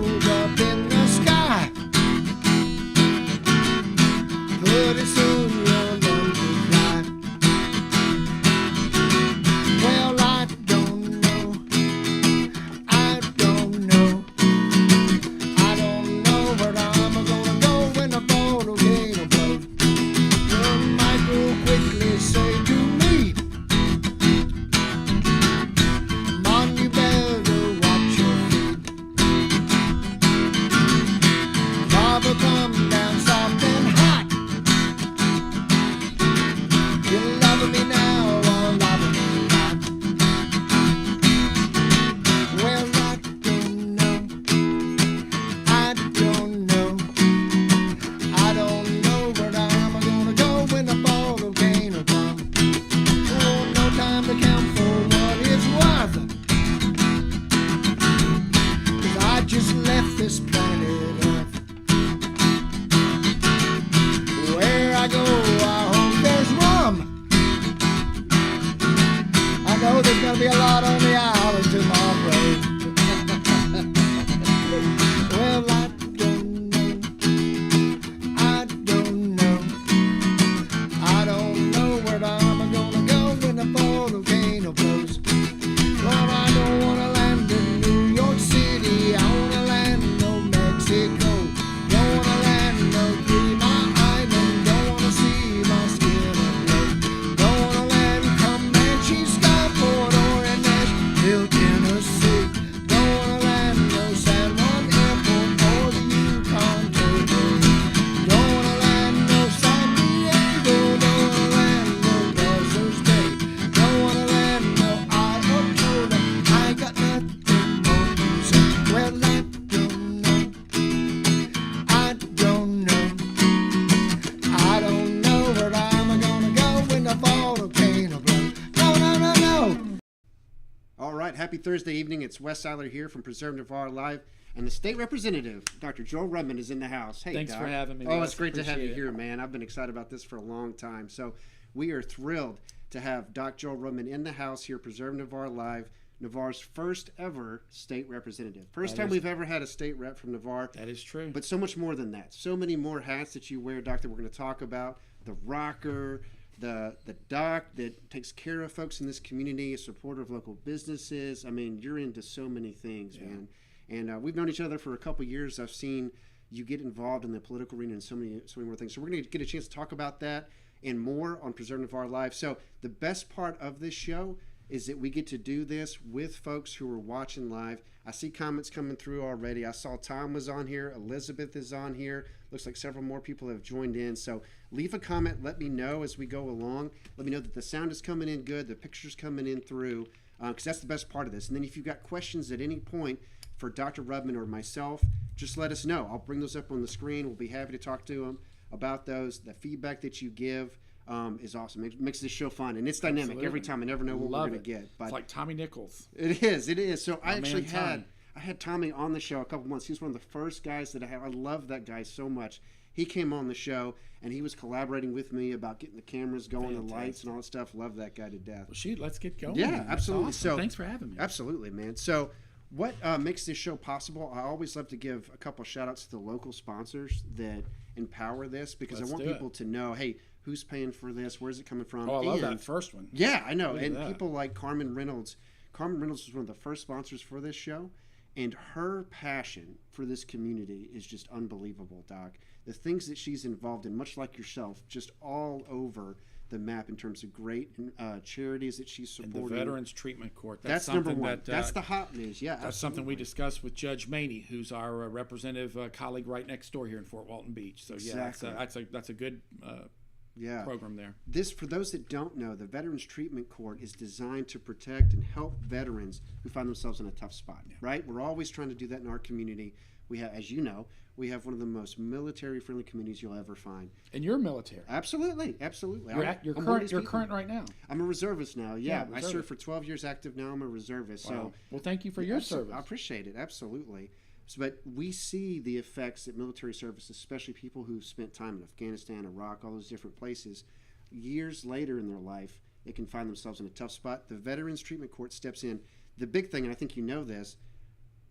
goes up in the sky. Pretty soon you'll learn to fly. Well, I don't know. I don't know. I don't know where I'm gonna go when the volcano blows. Well, Michael quickly say to me, Mom, you better watch your feet. Lava come down soft and hot. You're loving me now or loving me not. Well, I don't know. I don't know. I don't know where I'm gonna go when the volcano comes. Oh, no time to count for what it's worth. 'Cause I just left this planet Earth. Where I go, I hope there's rum. I know there's gonna be a lot on the island tomorrow. Well, I don't know. I don't know. I don't know where I'm gonna go when the volcano blows. Lord, I don't wanna land in New York City. I wanna land in no Mexico. Don't wanna land in no Green Island. Don't wanna see my skin glow. Don't wanna land in Comanche, Skyport, or in Nashville, Tennessee. Don't wanna land in no San Juan Airport or the Yukon Territory. Don't wanna land in no San Diego. Don't wanna land in no Buzzards Bay. Don't wanna land in no Iota. I got nothing more to say. Well, I don't know. I don't know. I don't know where I'm gonna go when the volcano blows. No, no, no, no. All right, happy Thursday evening. It's Wes Seiler here from Preserve Navar Live, and the state representative, Dr. Joel Rudman, is in the house. Hey, Thanks Doc. for having me, Oh, Wes. it's great to have you Appreciate here, it. man. I've been excited about this for a long time. So we are thrilled to have Dr. Joel Rudman in the house here, Preserve Navar Live, Navarre's first ever state representative. First That time is- we've ever had a state rep from Navarre. That is true. But so much more than that. So many more hats that you wear, Doc, that we're going to talk about. The rocker, the doc that takes care of folks in this community, a supporter of local businesses. I mean, you're into so many things, man. And we've known each other for a couple years. I've seen you get involved in the political arena and so many more things. So we're going to get a chance to talk about that and more on Preserve Navar Live. So the best part of this show is that we get to do this with folks who are watching live. I see comments coming through already. I saw Tom was on here. Elizabeth is on here. Looks like several more people have joined in. So leave a comment. Let me know as we go along. Let me know that the sound is coming in good, the picture's coming in through, because that's the best part of this. And then if you've got questions at any point for Dr. Rudman or myself, just let us know. I'll bring those up on the screen. We'll be happy to talk to them about those. The feedback that you give is awesome. It makes this show fun, and it's dynamic. Absolutely. Every time I never know what Love we're going it. to get. But It's like Tommy Nichols. it is. So I My actually man, Tommy. I had Tommy on the show a couple months. He was one of the first guys that I had. I love that guy so much. He came on the show, and he was collaborating with me about getting the cameras going, the lights, and all that stuff. Love that guy to death. Well, shoot, let's get going. Yeah, That's absolutely. awesome. So thanks for having me. Absolutely, man. So what makes this show possible? I always love to give a couple shout outs to the local sponsors that empower this, because Let's I want do it. people to know, hey, who's paying for this? Where's it coming from? Oh, I love And- that first one. Yeah, I know. Look at And that. people like Carmen Reynolds. Carmen Reynolds was one of the first sponsors for this show, and her passion for this community is just unbelievable, Doc. The things that she's involved in, much like yourself, just all over the map in terms of great charities that she's And supporting. the Veterans Treatment Court. That's something number one. That, That's the hot news. Yeah, That's something we absolutely. discussed with Judge Maney, who's our representative colleague right next door here in Fort Walton Beach. So yeah, Exactly. that's a good Yeah. program there. This, for those that don't know, the Veterans Treatment Court is designed to protect and help veterans who find themselves in a tough spot, right? We're always trying to do that in our community. We have, as you know, we have one of the most military-friendly communities you'll ever find. And you're military. Absolutely. You're I'm one of these current. You're people. current right now. I'm a reservist now. Yeah, I reservist. served for 12 years active. Now I'm a reservist. Wow. So, Well, thank you for your service. I appreciate it. Absolutely. So, but we see the effects that military service, especially people who've spent time in Afghanistan, Iraq, all those different places, years later in their life, they can find themselves in a tough spot. The Veterans Treatment Court steps in. The big thing, and I think you know this,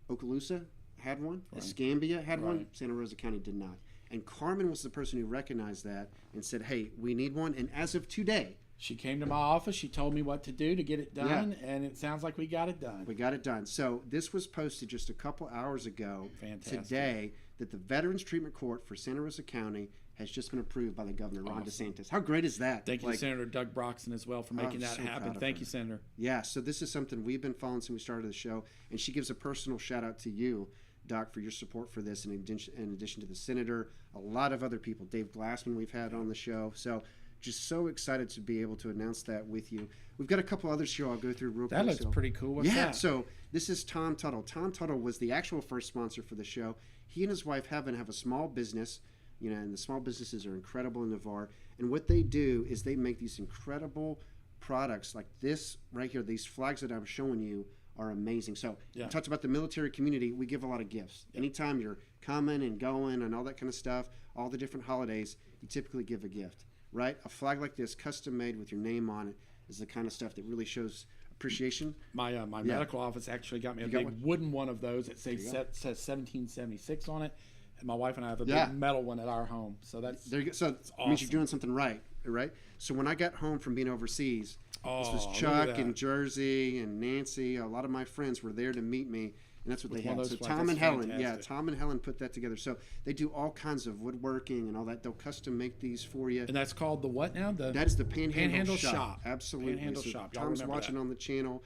Okaloosa had one, Right. Escambia had one, Right. Santa Rosa County did not. And Carmen was the person who recognized that and said, hey, we need one. And as of today, She came to my office. She told me what to do to get it done, and it sounds like we got it done. we got it done. So this was posted just a couple hours ago Fantastic. today that the Veterans Treatment Court for Santa Rosa County has just been approved by the governor, Ron DeSantis. How great is that? Thank you to Senator Doug Broxton as well for making that so happen. proud of Thank her. you, Senator. Yeah, so this is something we've been following since we started the show, and she gives a personal shout out to you, Doc, for your support for this, in addition to the senator, a lot of other people. Dave Glassman we've had on the show. So just so excited to be able to announce that with you. We've got a couple others here I'll go through real quick. That looks pretty cool. What's that? So this is Tom Tuttle. Tom Tuttle was the actual first sponsor for the show. He and his wife have a small business, and the small businesses are incredible in Navar. And what they do is they make these incredible products like this right here. These flags that I'm showing you are amazing. So we talked about the military community. We give a lot of gifts. Anytime you're coming and going and all that kind of stuff, all the different holidays, you typically give a gift, right? A flag like this, custom made with your name on it, is the kind of stuff that really shows appreciation. My medical office actually got me a got big wooden one of those. It says 1776 on it. And my wife and I have a Yeah. big metal one at our home. So that's There you go. So it means awesome. you're doing something right, right? So when I got home from being overseas, this was look at Chuck that. and Jersey and Nancy. A lot of my friends were there to meet me, and that's what With they one had. of So those Tom flags. and That's Helen, fantastic. Tom and Helen put that together. So they do all kinds of woodworking and all that. They'll custom make these for you. and that's called the what now? The That is the Panhandle, Panhandle Shop. Shop. Absolutely. Panhandle So Shop. Y'all Tom's remember watching that. on the channel.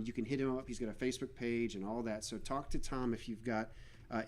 You can hit him up. He's got a Facebook page and all that. So talk to Tom if you've got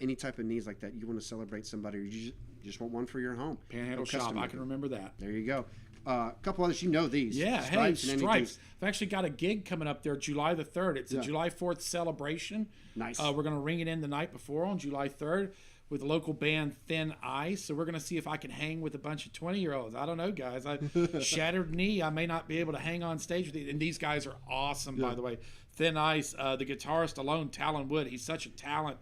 any type of needs like that. You want to celebrate somebody, or you just want one for your home. Panhandle They'll custom Shop. I make can them. remember that. There you go. A couple others, you know these. Yeah, Stripes hey, and Stripes. NEDs. I've actually got a gig coming up there July the 3rd. It's a July 4th celebration. Nice. We're going to ring it in the night before on July 3rd with the local band Thin Ice. So we're going to see if I can hang with a bunch of 20-year-olds. I don't know, guys. I shattered knee. I may not be able to hang on stage with these. And these guys are awesome, by the way. Thin Ice, the guitarist alone, Talon Wood. He's such a talent.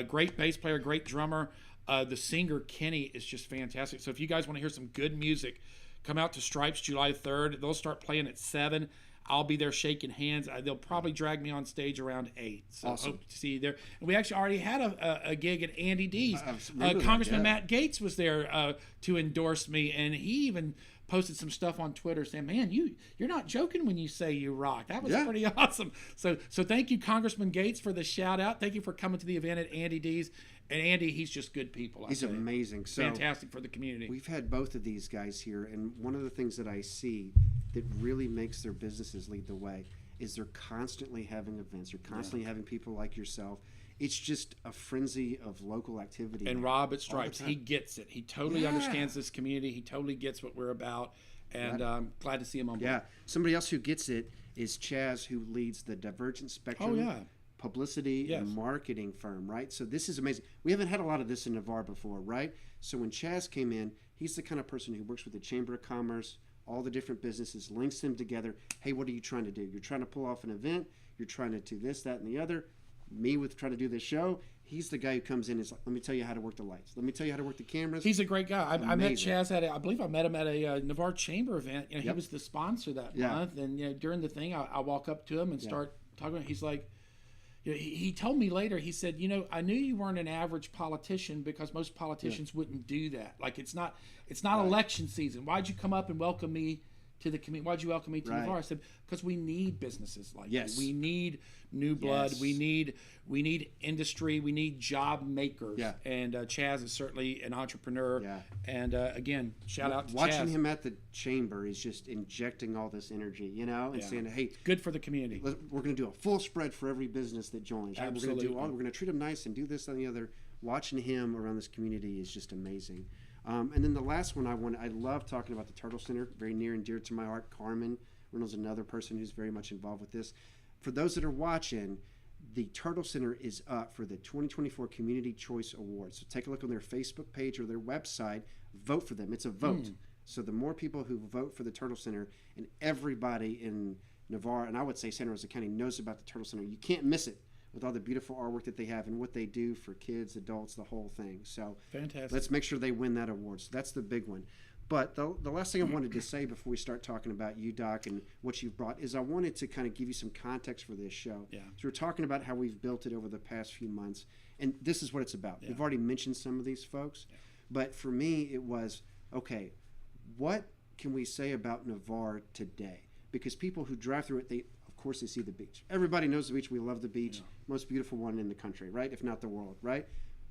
Great bass player, great drummer. The singer, Kenny, is just fantastic. So if you guys want to hear some good music, come out to Stripes July 3rd. They'll start playing at 7. I'll be there shaking hands. They'll probably drag me on stage around 8. So Awesome. hope to see you there. And we actually already had a gig at Andy D's. remember that, Congressman yeah. Matt Gaetz was there to endorse me, and he even posted some stuff on Twitter saying, "Man, you're not joking when you say you rock." That was Yeah. pretty awesome. So thank you, Congressman Gaetz, for the shout out. Thank you for coming to the event at Andy D's. And Andy, he's just good people. He's amazing. So Fantastic for the community. we've had both of these guys here, and one of the things that I see that really makes their businesses lead the way is they're constantly having events. They're constantly having people like yourself. It's just a frenzy of local activity. And Rob at Stripes, time. he gets it. He totally understands this community. He totally gets what we're about. And glad to see him on board. Yeah. Somebody else who gets it is Chaz, who leads the Divergent Spectrum publicity and marketing firm, right? So this is amazing. We haven't had a lot of this in Navar before, right? So when Chaz came in, he's the kind of person who works with the Chamber of Commerce, all the different businesses, links them together. Hey, what are you trying to do? You're trying to pull off an event. You're trying to do this, that, and the other. Me with trying to do this show. He's the guy who comes in and is like, let me tell you how to work the lights. Let me tell you how to work the cameras. He's a great guy. I met Amazing. Chaz I believe I met him at a Navar Chamber event. He was the sponsor that month. And during the thing, I walk up to him and start talking. He's like, he told me later, he said, I knew you weren't an average politician because most politicians wouldn't do that. Like, it's not election season. Why'd you come up and welcome me to the community? Why'd you welcome me to Navar? I said, because we need businesses like you. We need new blood. We need industry. We need job makers. And Chaz is certainly an entrepreneur. And again, shout out to Watching Chaz. him at the chamber is just injecting all this energy, and saying, hey, good for the community. We're going to do a full spread for every business that joins. Right? Absolutely. We're going to treat them nice and do this and the other. Watching him around this community is just amazing. And then the last one I love talking about the Turtle Center, very near and dear to my heart. Carmen Reynolds, another person who's very much involved with this. For those that are watching, the Turtle Center is up for the 2024 Community Choice Awards. So take a look on their Facebook page or their website. Vote for them. It's a vote. So the more people who vote for the Turtle Center, and everybody in Navar, and I would say Santa Rosa County, knows about the Turtle Center. You can't miss it with all the beautiful artwork that they have and what they do for kids, adults, the whole thing. So fantastic. Let's make sure they win that award. So that's the big one. But the last thing I wanted to say before we start talking about you, Doc, and what you've brought is I wanted to kind of give you some context for this show. Yeah. So we're talking about how we've built it over the past few months, and this is what it's about. Yeah. We've already mentioned some of these folks, Yeah. but for me it was, okay, what can we say about Navar today? Because people who drive through it, of course they see the beach. Everybody knows the beach. We love the beach. Yeah. Most beautiful one in the country, right? If not the world, right?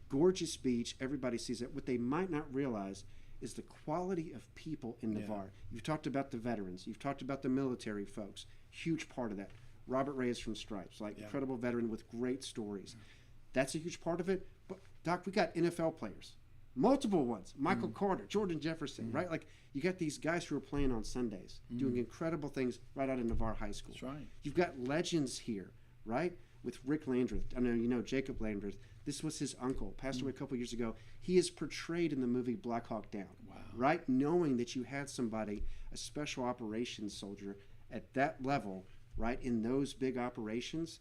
Gorgeous beach. Everybody sees it. What they might not realize is the quality of people in Navar. You've talked about the veterans. You've talked about the military folks. Huge part of that. Robert Reyes from Stripes, incredible veteran with great stories. That's a huge part of it. But, Doc, we got NFL players. Multiple ones. Michael Carter, Jordan Jefferson, right? Like, you got these guys who are playing on Sundays, doing incredible things right out of Navar High School. That's right. You've got legends here, right? With Rick Landreth. I know you know Jacob Landreth. This was his uncle, passed away a couple years ago. He is portrayed in the movie Black Hawk Down, right? Knowing that you had somebody, a special operations soldier, at that level, right, in those big operations,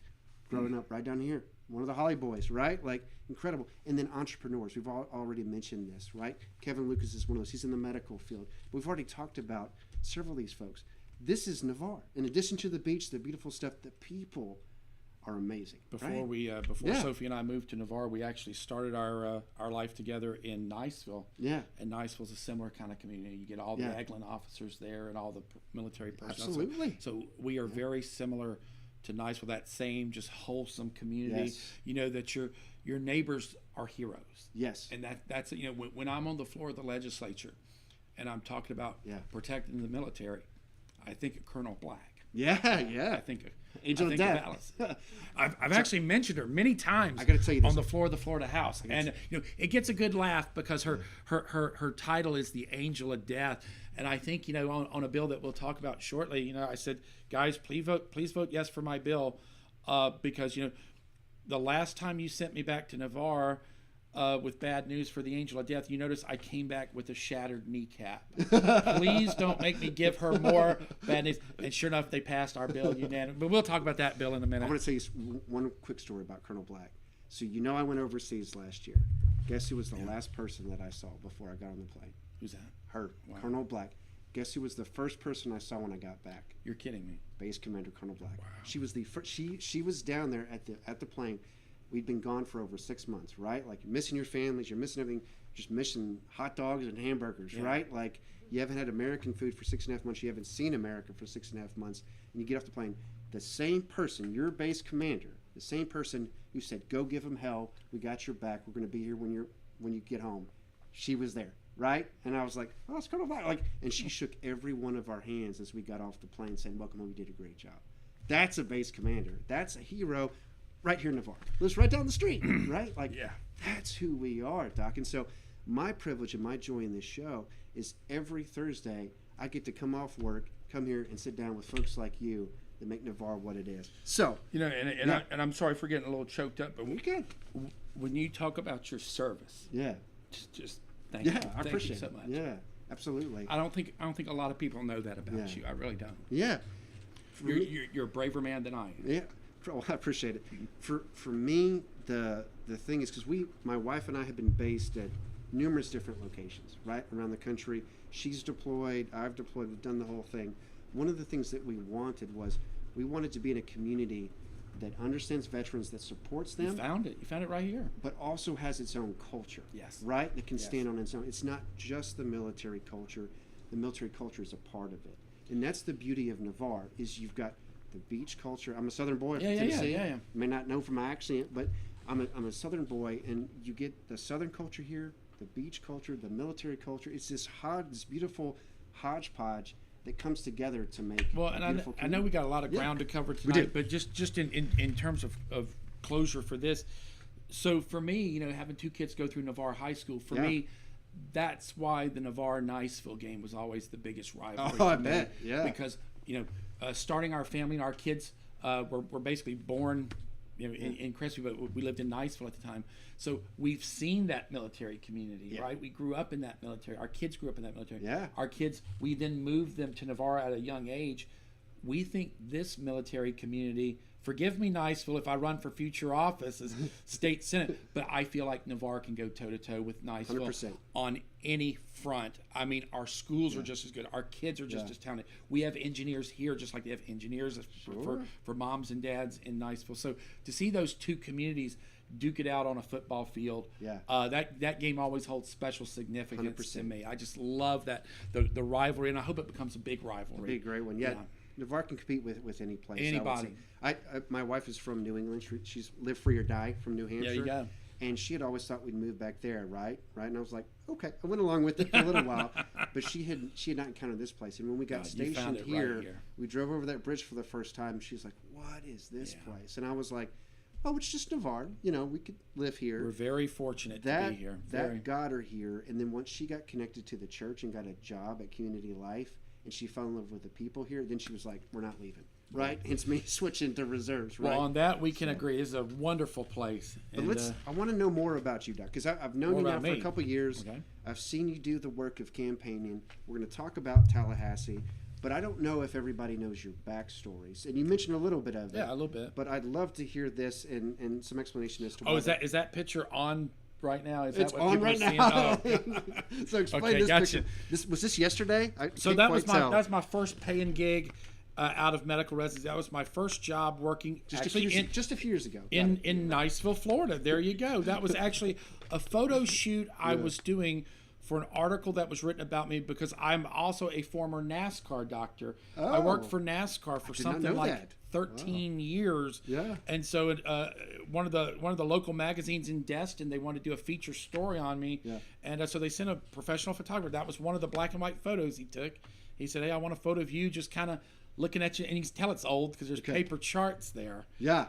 growing up right down here. One of the Holly Boys, right? Like, incredible. And then entrepreneurs. We've already mentioned this, right? Kevin Lucas is one of those. He's in the medical field. We've already talked about several of these folks. This is Navar. In addition to the beach, the beautiful stuff, the people are amazing. Before Sophie and I moved to Navar, we actually started our life together in Niceville. Yeah. And Niceville's a similar kind of community. You get all the Eglin officers there and all the military personnel. Absolutely. So we are very similar to Niceville, that same just wholesome community. Yes. You know that your neighbors are heroes. Yes. And that's when I'm on the floor of the legislature and I'm talking about protecting the military, I think of Colonel Black. Yeah. I think of Angel of Death. Alice. I've actually mentioned her many times. I got to tell you this. On the floor of the Florida House, and it gets a good laugh because her title is the Angel of Death, and I think on a bill that we'll talk about shortly. I said, guys, please vote yes for my bill, because the last time you sent me back to Navar with bad news for the Angel of Death, you notice I came back with a shattered kneecap. Please don't make me give her more bad news. And sure enough, they passed our bill unanimously. But we'll talk about that bill in a minute. I want to tell you one quick story about Colonel Black. So I went overseas last year. Guess who was the last person that I saw before I got on the plane? Who's that? Her, Wow. Colonel Black. Guess who was the first person I saw when I got back? You're kidding me. Base Commander Colonel Black. Wow. She was the first. She was down there at the plane. We'd been gone for over 6 months, right? Like, you're missing your families, you're missing everything, just missing hot dogs and hamburgers, right? Like, you haven't had American food for 6.5 months, you haven't seen America for 6.5 months, and you get off the plane. The same person, your base commander, the same person who said, "Go give them hell, we got your back, we're going to be here when you get home," she was there, right? And I was like, "Oh, it's Colonel Black." Like, and she shook every one of our hands as we got off the plane, saying, "Welcome home, you did a great job." That's a base commander. That's a hero. Right here in Navar. Lives right down the street, right? Like, that's who we are, Doc. And so my privilege and my joy in this show is every Thursday I get to come off work, come here and sit down with folks like you that make Navar what it is. So, and I'm sorry for getting a little choked up, but when you talk about your service, just thank you. I appreciate you so much. Yeah, absolutely. I don't think a lot of people know that about you. I really don't. Yeah. You're a braver man than I am. Yeah. Well, I appreciate it. For me, the thing is, because my wife and I have been based at numerous different locations, right, around the country. She's deployed, I've deployed, we've done the whole thing. One of the things that we wanted to be in a community that understands veterans, that supports them. You found it right here. But also has its own culture. Yes. Right? That can stand on its own. It's not just the military culture. The military culture is a part of it. And that's the beauty of Navar, is you've got the beach culture. I'm a Southern boy from Tennessee. Yeah. You may not know from my accent, but I'm a Southern boy, and you get the Southern culture here, the beach culture, the military culture. It's this beautiful hodgepodge that comes together to make. Well, and I know we got a lot of ground to cover tonight, but just in terms of closure for this. So for me, having two kids go through Navar High School, for me, that's why the Navar-Niceville game was always the biggest rivalry. Oh, I bet. Yeah. Because starting our family, and our kids were basically born in Crestview, but we lived in Niceville at the time. So we've seen that military community, right? We grew up in that military. Our kids grew up in that military. Yeah. Our kids, we then moved them to Navar at a young age. We think this military community forgive me, Niceville, if I run for future office as state senate, but I feel like Navar can go toe to toe with Niceville 100%. on any front. I mean, our schools are just as good. Our kids are just as talented. We have engineers here, just like they have engineers for moms and dads in Niceville. So to see those two communities duke it out on a football field, that game always holds special significance 100%. to me. I just love that the rivalry, and I hope it becomes a big rivalry. It'd be a great one. Yeah. Navar can compete with any place. Anybody. I my wife is from New England. She's lived free or die from New Hampshire. There you go. And she had always thought we'd move back there, right? And I was like, okay. I went along with it for a little while, but she had not encountered this place. And when we got stationed here, we drove over that bridge for the first time. She's like, "What is this place?" And I was like, "Oh, it's just Navar. You know, we could live here." We're very fortunate to be here. That got her here, and then once she got connected to the church and got a job at Community Life, and she fell in love with the people here, then she was like, "We're not leaving." Right? Hence me switching to reserves, right? Well, on that, we can agree. It's a wonderful place. But I want to know more about you, Doc, because I've known you now for a couple of years. Okay. I've seen you do the work of campaigning. We're going to talk about Tallahassee, but I don't know if everybody knows your backstories. And you mentioned a little bit of it. Yeah, a little bit. But I'd love to hear this and some explanation as to why. Oh, is that picture on right now? Is it's that what on people right are now. seeing? Oh. So explain Okay, this gotcha. picture. Was this yesterday? So that was my first paying gig out of medical residency. That was my first job working just a few years ago in Niceville, Florida. There you go. That was actually a photo shoot I was doing for an article that was written about me because I'm also a former NASCAR doctor. I worked for NASCAR for something like 13 years. Yeah. And so one of the local magazines in Destin, they wanted to do a feature story on me. Yeah. And so they sent a professional photographer. That was one of the black and white photos he took. He said, "Hey, I want a photo of you just kind of looking at you," and you can tell it's old because there's paper charts there. Yeah.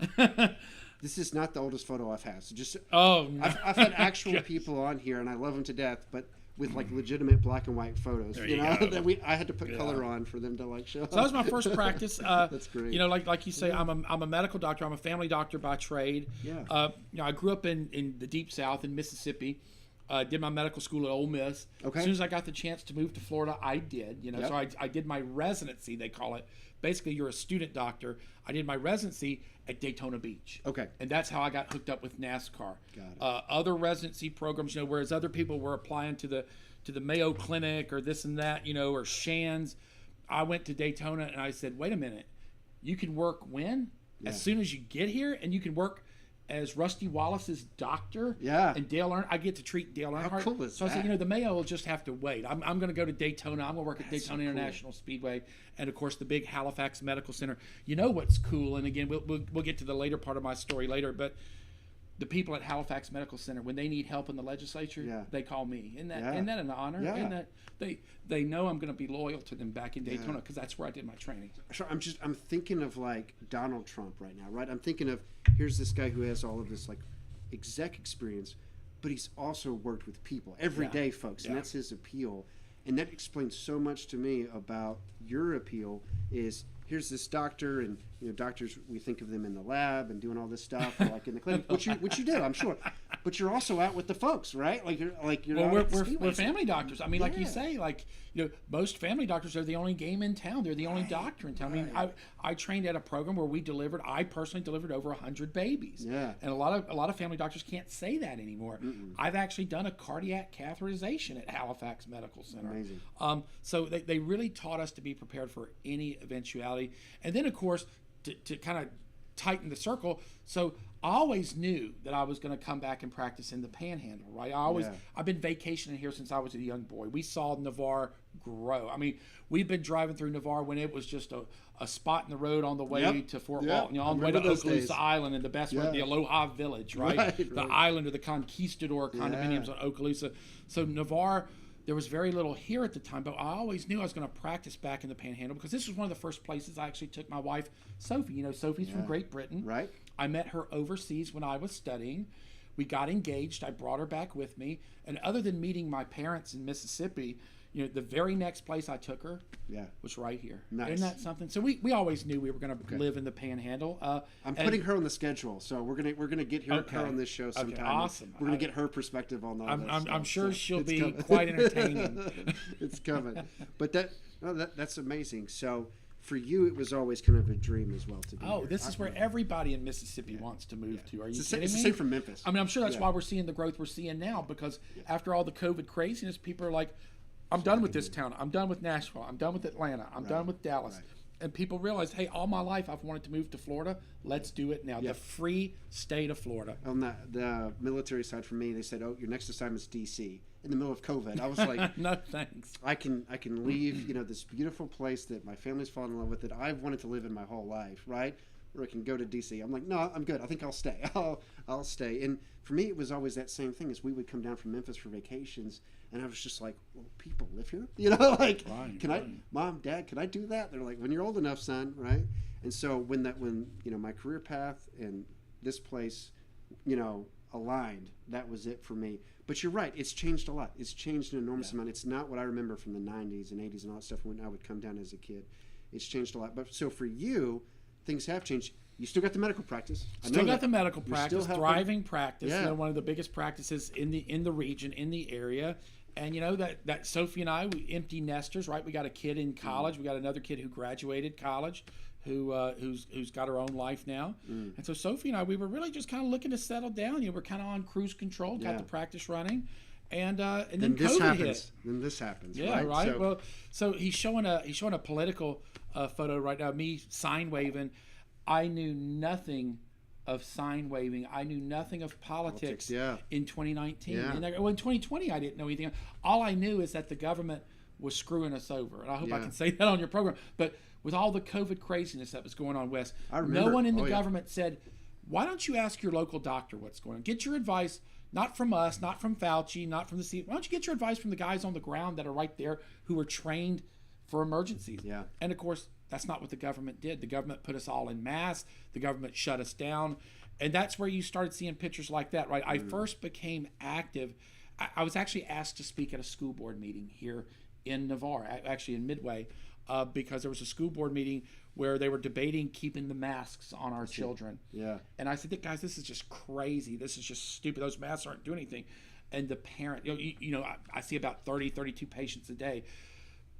This is not the oldest photo I've had. So just no. I've had actual people on here, and I love them to death, but with like legitimate black and white photos. There you you know go. that I had to put color on for them to like show. So that was my first practice. That's great. You know, like you say, I'm a medical doctor. I'm a family doctor by trade. Yeah. You know, I grew up in the deep South in Mississippi. Did my medical school at Ole Miss. Okay. As soon as I got the chance to move to Florida, I did. You know, so I did my residency. They call it. Basically, you're a student doctor. I did my residency at Daytona Beach. Okay. And that's how I got hooked up with NASCAR. Got it. Other residency programs, you know, whereas other people were applying to the Mayo Clinic or this and that, you know, or Shands, I went to Daytona and I said, wait a minute, you can work when? Yeah. As soon as you get here, and you can work as Rusty Wallace's doctor. Yeah. And Dale Earnhardt, I get to treat Dale Earnhardt. How cool is so I said, that? you know, the Mayo will just have to wait. I'm going to go to Daytona. I'm going to work at Daytona so cool. International Speedway, and of course the big Halifax Medical Center. You know what's cool? And again, we'll get to the later part of my story later, but the people at Halifax Medical Center, when they need help in the legislature, they call me. Isn't that an honor? Yeah. Isn't that they know I'm going to be loyal to them back in Daytona because that's where I did my training. Sure, I'm thinking of like Donald Trump right now, right? I'm thinking of here's this guy who has all of this like exec experience, but he's also worked with people every day, folks, and that's his appeal. And that explains so much to me about your appeal is here's this doctor, and you know, doctors, we think of them in the lab and doing all this stuff, or like in the clinic, which you do, I'm sure. But you're also out with the folks, right? You're well, we're family doctors. I mean, like you say, like, you know, most family doctors are the only game in town. They're the only doctor in town. I mean, I trained at a program where I personally delivered over 100 babies. Yeah. And a lot of family doctors can't say that anymore. I've actually done a cardiac catheterization at Halifax Medical Center. Amazing. So they really taught us to be prepared for any eventuality. And then, of course, to kind of tighten the circle. So I always knew that I was going to come back and practice in the Panhandle, right? I've been vacationing here since I was a young boy. We saw Navar grow. I mean, we've been driving through Navar when it was just a spot in the road on the way to Fort Walton, you know, on the way to Okaloosa Island, and the best way, the Aloha Village, right? The island or the conquistador condominiums on Okaloosa. So Navar, there was very little here at the time, but I always knew I was going to practice back in the Panhandle because this was one of the first places I actually took my wife, Sophie. You know, Sophie's from Great Britain. Right. I met her overseas when I was studying. We got engaged. I brought her back with me. And other than meeting my parents in Mississippi, you know, the very next place I took her was right here. Nice. Isn't that something? So we always knew we were going to live in the Panhandle. I'm putting her on the schedule, so we're gonna get her on this show sometime. Awesome. We're gonna get her perspective on all this. I'm sure so she'll be coming. quite entertaining. It's coming. But that's amazing. So for you, it was always kind of a dream as well to be here. This is where everybody in Mississippi wants to move to. Are you kidding me? It's the same from Memphis. I mean, I'm sure that's why we're seeing the growth we're seeing now, because after all the COVID craziness, people are like, I'm done with this town. I'm done with Nashville. I'm done with Atlanta. I'm done with Dallas. Right. And people realize, hey, all my life I've wanted to move to Florida. Let's do it now. The free state of Florida. On the military side for me, they said, "Oh, your next assignment's D.C." in the middle of COVID. I was like, no thanks. I can leave, this beautiful place that my family's fallen in love with, that I've wanted to live in my whole life, right? Or I can go to D.C. I'm like, no, I'm good. I think I'll stay. I'll stay. And for me, it was always that same thing. As we would come down from Memphis for vacations, and I was just like, well, people live here, like, Mom, Dad, can I do that? They're like, when you're old enough, son, right? And so when my career path and this place, aligned, that was it for me. But you're right, it's changed a lot. It's changed an enormous amount. It's not what I remember from the 90s and 80s and all that stuff when I would come down as a kid. It's changed a lot. But so for you, things have changed. You still got the medical practice. Still got the medical practice, thriving practice. Yeah. One of the biggest practices in the region, in the area. And that Sophie and I, we empty nesters, right? We got a kid in college. We got another kid who graduated college, who's got her own life now. And so Sophie and I, we were really just kind of looking to settle down. We're kind of on cruise control, got the practice running, and then COVID hit. Then this happens. Yeah, right. So he's showing a political photo right now. Me sign waving. I knew nothing of sign waving. I knew nothing of politics in 2019. Yeah. In 2020, I didn't know anything. All I knew is that the government was screwing us over. And I hope I can say that on your program. But with all the COVID craziness that was going on, Wes, no one in the government said, why don't you ask your local doctor what's going on? Get your advice, not from us, not from Fauci, not from the CDC. Why don't you get your advice from the guys on the ground that are right there who are trained for emergencies? Yeah. And of course, that's not what the government did. The government put us all in mass. The government shut us down. And that's where you started seeing pictures like that, right? I first became active. I was actually asked to speak at a school board meeting here in Navar, actually in Midway, because there was a school board meeting where they were debating keeping the masks on our children. Yeah. And I said, guys, this is just crazy. This is just stupid. Those masks aren't doing anything. And the parent, I see about 30, 32 patients a day.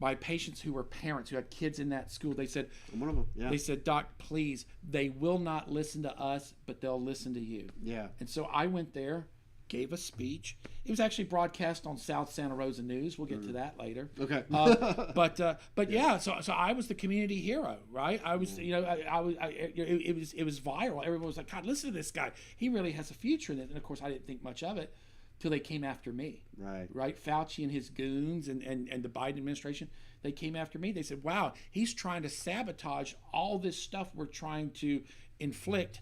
My patients who were parents who had kids in that school, they said, one of them, they said, Doc, please, they will not listen to us, but they'll listen to you. Yeah. And so I went there, gave a speech. It was actually broadcast on South Santa Rosa News. We'll get to that later. Okay. But yeah, so I was the community hero, right? I was, it was viral. Everyone was like, God, listen to this guy. He really has a future in it. And of course, I didn't think much of it till they came after me. Right. Fauci and his goons and the Biden administration, they came after me. They said, wow, he's trying to sabotage all this stuff we're trying to inflict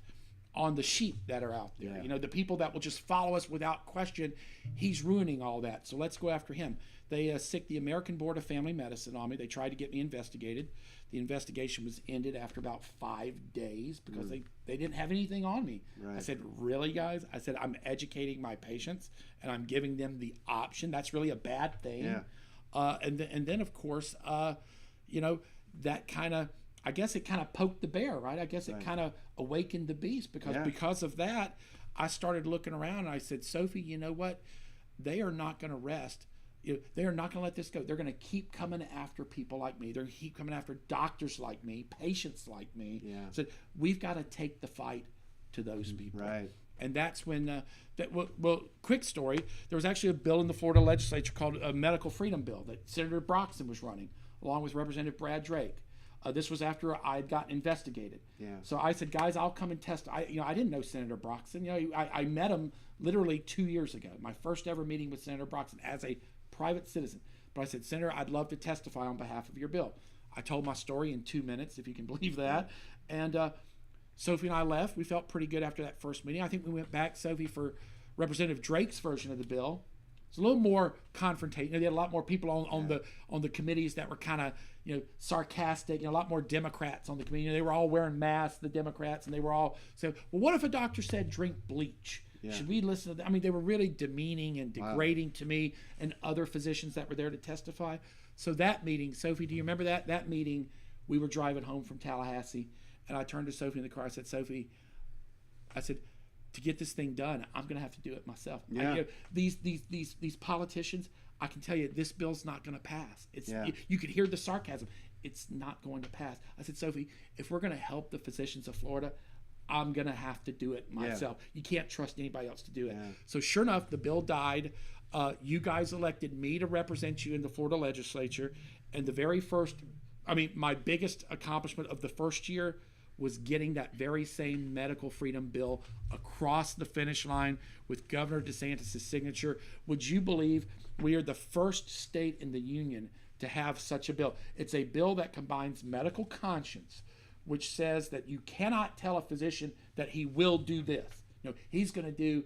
on the sheep that are out there. Yeah. The people that will just follow us without question. He's ruining all that. So let's go after him. They sicked the American Board of Family Medicine on me. They tried to get me investigated. The investigation was ended after about 5 days because they didn't have anything on me. Right. I said, really, guys? I said, I'm educating my patients and I'm giving them the option. That's really a bad thing. Yeah. And then, of course, that kind of, I guess it kind of poked the bear, right? I guess it kind of awakened the beast because of that, I started looking around and I said, Sophie, you know what? They are not going to rest. They are not going to let this go. They're going to keep coming after people like me. They're going to keep coming after doctors like me, patients like me. Yeah. So we've got to take the fight to those people. Right. And that's when, quick story, there was actually a bill in the Florida legislature called a Medical Freedom Bill that Senator Broxton was running, along with Representative Brad Drake. This was after I had gotten investigated. Yeah. So I said, guys, I'll come and test. I didn't know Senator Broxton. I met him literally 2 years ago, my first ever meeting with Senator Broxton as a private citizen. But I said, Senator, I'd love to testify on behalf of your bill. I told my story in 2 minutes, if you can believe that. And Sophie and I left. We felt pretty good after that first meeting. I think we went back, Sophie, for Representative Drake's version of the bill. It's a little more confrontational. They had a lot more people on the committees that were kind of sarcastic. A lot more Democrats on the committee. They were all wearing masks, the Democrats, and they were all saying, "Well, what if a doctor said drink bleach? Yeah. Should we listen to that?" I mean, they were really demeaning and degrading to me and other physicians that were there to testify. So that meeting, Sophie, do you remember that? That meeting, we were driving home from Tallahassee, and I turned to Sophie in the car. I said, Sophie, to get this thing done, I'm going to have to do it myself. Yeah. These politicians, I can tell you, this bill's not going to pass. You could hear the sarcasm. it's not going to pass. I said, Sophie, if we're going to help the physicians of Florida, I'm going to have to do it myself. You can't trust anybody else to do it. So sure enough, the bill died. You guys elected me to represent you in the Florida legislature. And the very first, my biggest accomplishment of the first year was getting that very same medical freedom bill across the finish line with Governor DeSantis' signature. Would you believe we are the first state in the union to have such a bill? It's a bill that combines medical conscience, which says that you cannot tell a physician that he will do this. He's going to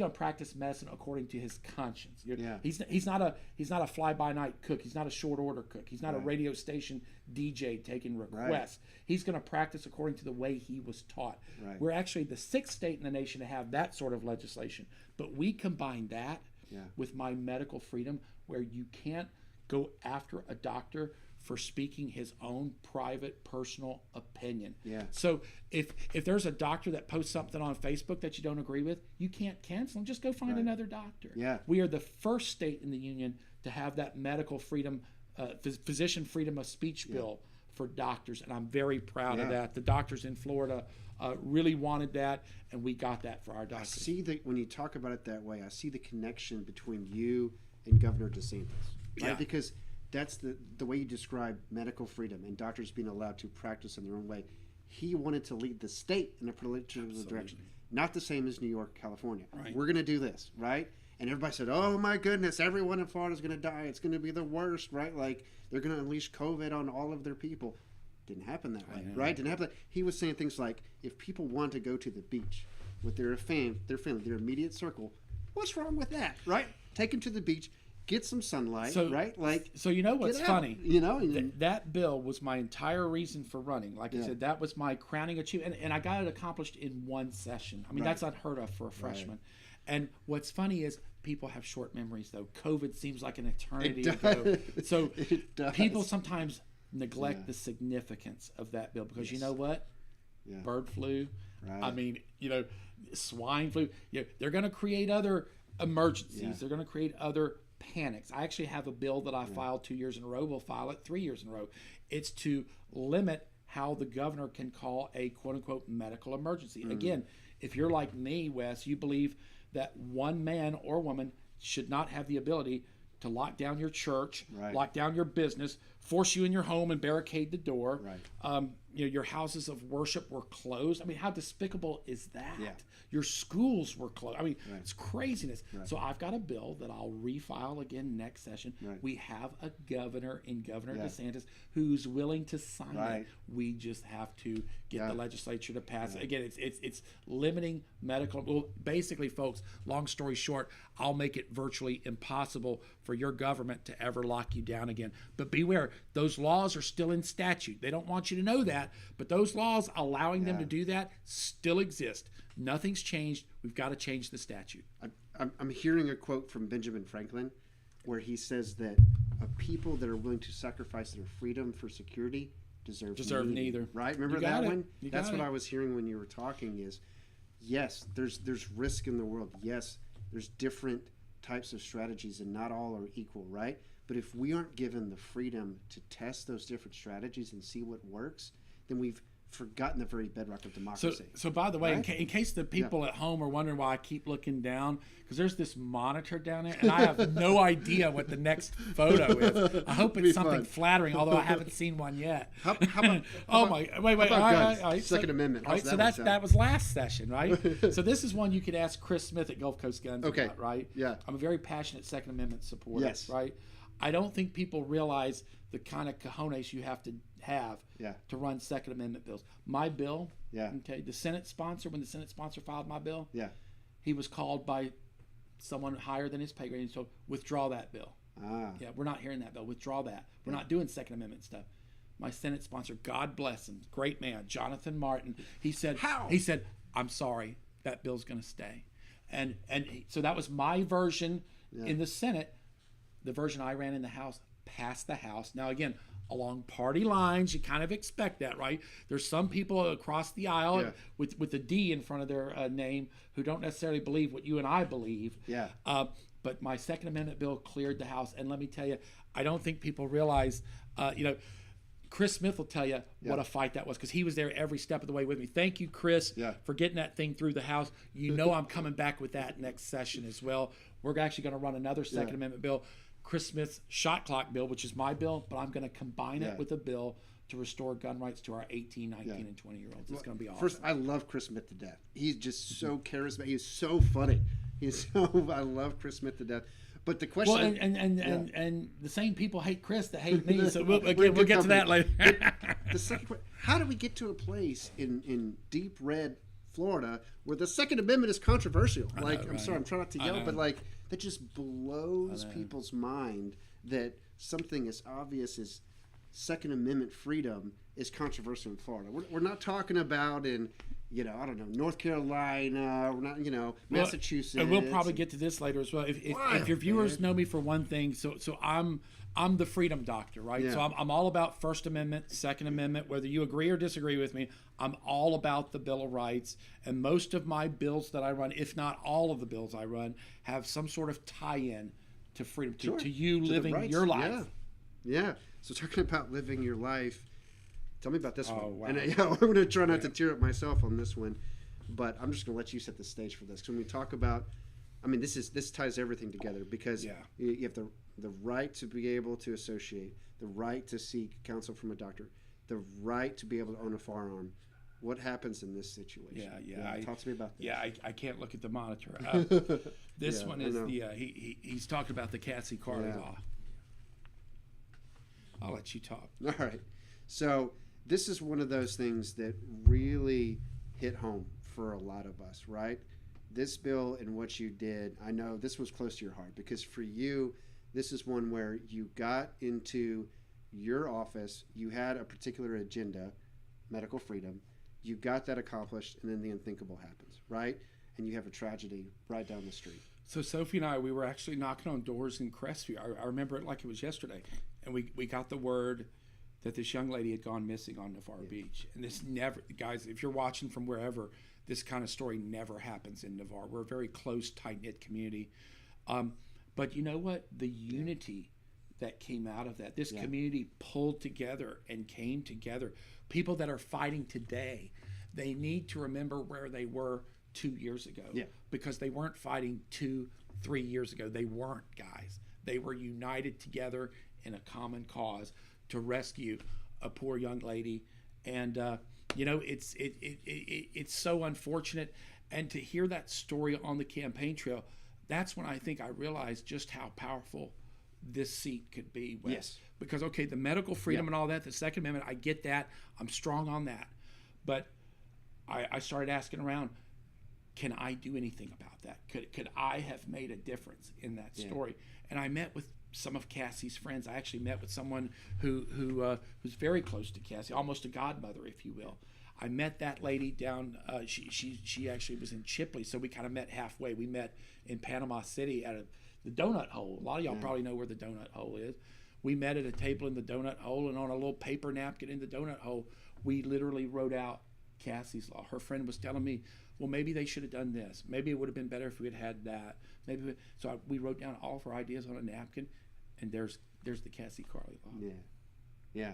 practice medicine according to his conscience. He's not a fly-by-night cook. He's not a short-order cook. He's not a radio station DJ taking requests. He's going to practice according to the way he was taught. We're actually the 6th state in the nation to have that sort of legislation. But we combine that with my medical freedom, where you can't go after a doctor for speaking his own private personal opinion. So if there's a doctor that posts something on Facebook that you don't agree with, you can't cancel him. Just go find another doctor. We are the first state in the union to have that medical freedom, physician freedom of speech bill for doctors, and I'm very proud of that. The doctors in Florida really wanted that, and we got that for our doctors. I see that when you talk about it that way, I see the connection between you and Governor DeSantis, right? Because that's the way you describe medical freedom and doctors being allowed to practice in their own way. He wanted to lead the state in a particular direction, not the same as New York, California. We're going to do this, right? And everybody said, oh my goodness, everyone in Florida is going to die. It's going to be the worst, right? Like they're going to unleash COVID on all of their people. Didn't happen that way, right? Didn't happen. He was saying things like, if people want to go to the beach with their family, their immediate circle, what's wrong with that, right? Take them to the beach. Get some sunlight, right? So you know what's funny? And that bill was my entire reason for running. Like I said, that was my crowning achievement, and I got it accomplished in one session. That's unheard of for a freshman. And what's funny is people have short memories, though. COVID seems like an eternity ago. So people sometimes neglect the significance of that bill because you know what? Bird flu. Swine flu. They're going to create other emergencies. They're going to create other panics. I actually have a bill that I filed 2 years in a row. We'll file it 3 years in a row. It's to limit how the governor can call a quote-unquote medical emergency. Again, if you're like me, Wes, you believe that one man or woman should not have the ability to lock down your church, lock down your business, force you in your home and barricade the door. Your houses of worship were closed. How despicable is that? Your schools were closed. It's craziness. So I've got a bill that I'll refile again next session. We have a governor in Governor DeSantis who's willing to sign it. We just have to get the legislature to pass it. Again, it's limiting medical. Well, basically, folks, long story short, I'll make it virtually impossible for your government to ever lock you down again. But beware, those laws are still in statute. They don't want you to know that, but those laws allowing them to do that still exist. Nothing's changed. We've got to change the statute. I'm hearing a quote from Benjamin Franklin where he says that people that are willing to sacrifice their freedom for security deserve neither. Right? Remember that one? That's what I was hearing when you were talking is, yes, there's risk in the world. Yes, there's different types of strategies and not all are equal, right? But if we aren't given the freedom to test those different strategies and see what works, then we've forgotten the very bedrock of democracy. So by the way, in case the people at home are wondering why I keep looking down, because there's this monitor down there, and I have no idea what the next photo is. I hope it's something flattering, although I haven't seen one yet. How about, wait. All right, Second Amendment. Right, so that was last session, right? So this is one you could ask Chris Smith at Gulf Coast Guns about, right? Yeah. I'm a very passionate Second Amendment supporter, right? I don't think people realize the kind of cojones you have to to run Second Amendment bills. My bill, the Senate sponsor, when the Senate sponsor filed my bill, he was called by someone higher than his pay grade and so withdraw that bill. We're not hearing that bill. Withdraw that. We're not doing Second Amendment stuff. My Senate sponsor, God bless him, great man, Jonathan Martin, he said, I'm sorry, that bill's going to stay. And so that was my version in the Senate. The version I ran in the House passed the House. Now, again, along party lines, you kind of expect that, right? There's some people across the aisle with a D in front of their name who don't necessarily believe what you and I believe. but my Second Amendment bill cleared the House. And let me tell you, I don't think people realize, Chris Smith will tell you what a fight that was, because he was there every step of the way with me. Thank you, Chris, for getting that thing through the House. I'm coming back with that next session as well. We're actually going to run another Second Amendment bill, Chris Smith's shot clock bill, which is my bill, but I'm going to combine it with a bill to restore gun rights to our 18, 19, and 20-year-olds. It's going to be awesome. First, I love Chris Smith to death. He's just so charismatic. He's so funny. I love Chris Smith to death. But the question, and the same people hate Chris that hate me. So we'll get to that later. The second question: how do we get to a place in deep red Florida where the Second Amendment is controversial? I'm sorry, I'm trying not to yell, but that just blows people's mind that something as obvious as Second Amendment freedom is controversial in Florida. We're not talking about in North Carolina, we're not, Massachusetts. And we'll probably get to this later as well. If your viewers know me for one thing, so I'm the freedom doctor, right? So I'm all about First Amendment, Second Amendment, whether you agree or disagree with me. I'm all about the Bill of Rights, and most of my bills that I run, if not all of the bills I run, have some sort of tie-in to freedom, to you living your life. Yeah. So talking about living your life, tell me about this one. Wow. And I'm going to try not to tear up myself on this one, but I'm just going to let you set the stage for this. Because when we talk about, this ties everything together, because you have the right to be able to associate, the right to seek counsel from a doctor, the right to be able to own a firearm. What happens in this situation? Talk to me about this. I can't look at the monitor. This one is he's talking about the Cassies Law. I'll let you talk. All right. So this is one of those things that really hit home for a lot of us, right? This bill and what you did, I know this was close to your heart, because for you, this is one where you got into your office, you had a particular agenda, medical freedom, you got that accomplished, and then the unthinkable happens, right? And you have a tragedy right down the street. So Sophie and I, we were actually knocking on doors in Crestview. I remember it like it was yesterday. And we got the word that this young lady had gone missing on Navar Beach. And this never, guys, if you're watching from wherever, this kind of story never happens in Navar. We're a very close, tight-knit community. But you know what? The unity that came out of that, this community pulled together and came together. People that are fighting today, they need to remember where they were 2 years ago, because they weren't fighting 2-3 years ago. They weren't, guys. They were united together in a common cause to rescue a poor young lady. And it's so unfortunate. And to hear that story on the campaign trail, that's when I think I realized just how powerful this seat could be. Yes. Because the medical freedom and all that, the Second Amendment, I get that. I'm strong on that. But I started asking around, can I do anything about that? Could I have made a difference in that story? And I met with some of Cassie's friends. I actually met with someone who's very close to Cassie, almost a godmother, if you will. I met that lady down. She actually was in Chipley, so we kind of met halfway. We met in Panama City at the Donut Hole. A lot of y'all probably know where the Donut Hole is. We met at a table in the Donut Hole, and on a little paper napkin in the Donut Hole, we literally wrote out Cassies Law. Her friend was telling me, well, maybe they should have done this. Maybe it would have been better if we had had that. We wrote down all of our ideas on a napkin, and there's the Cassies Law. Yeah.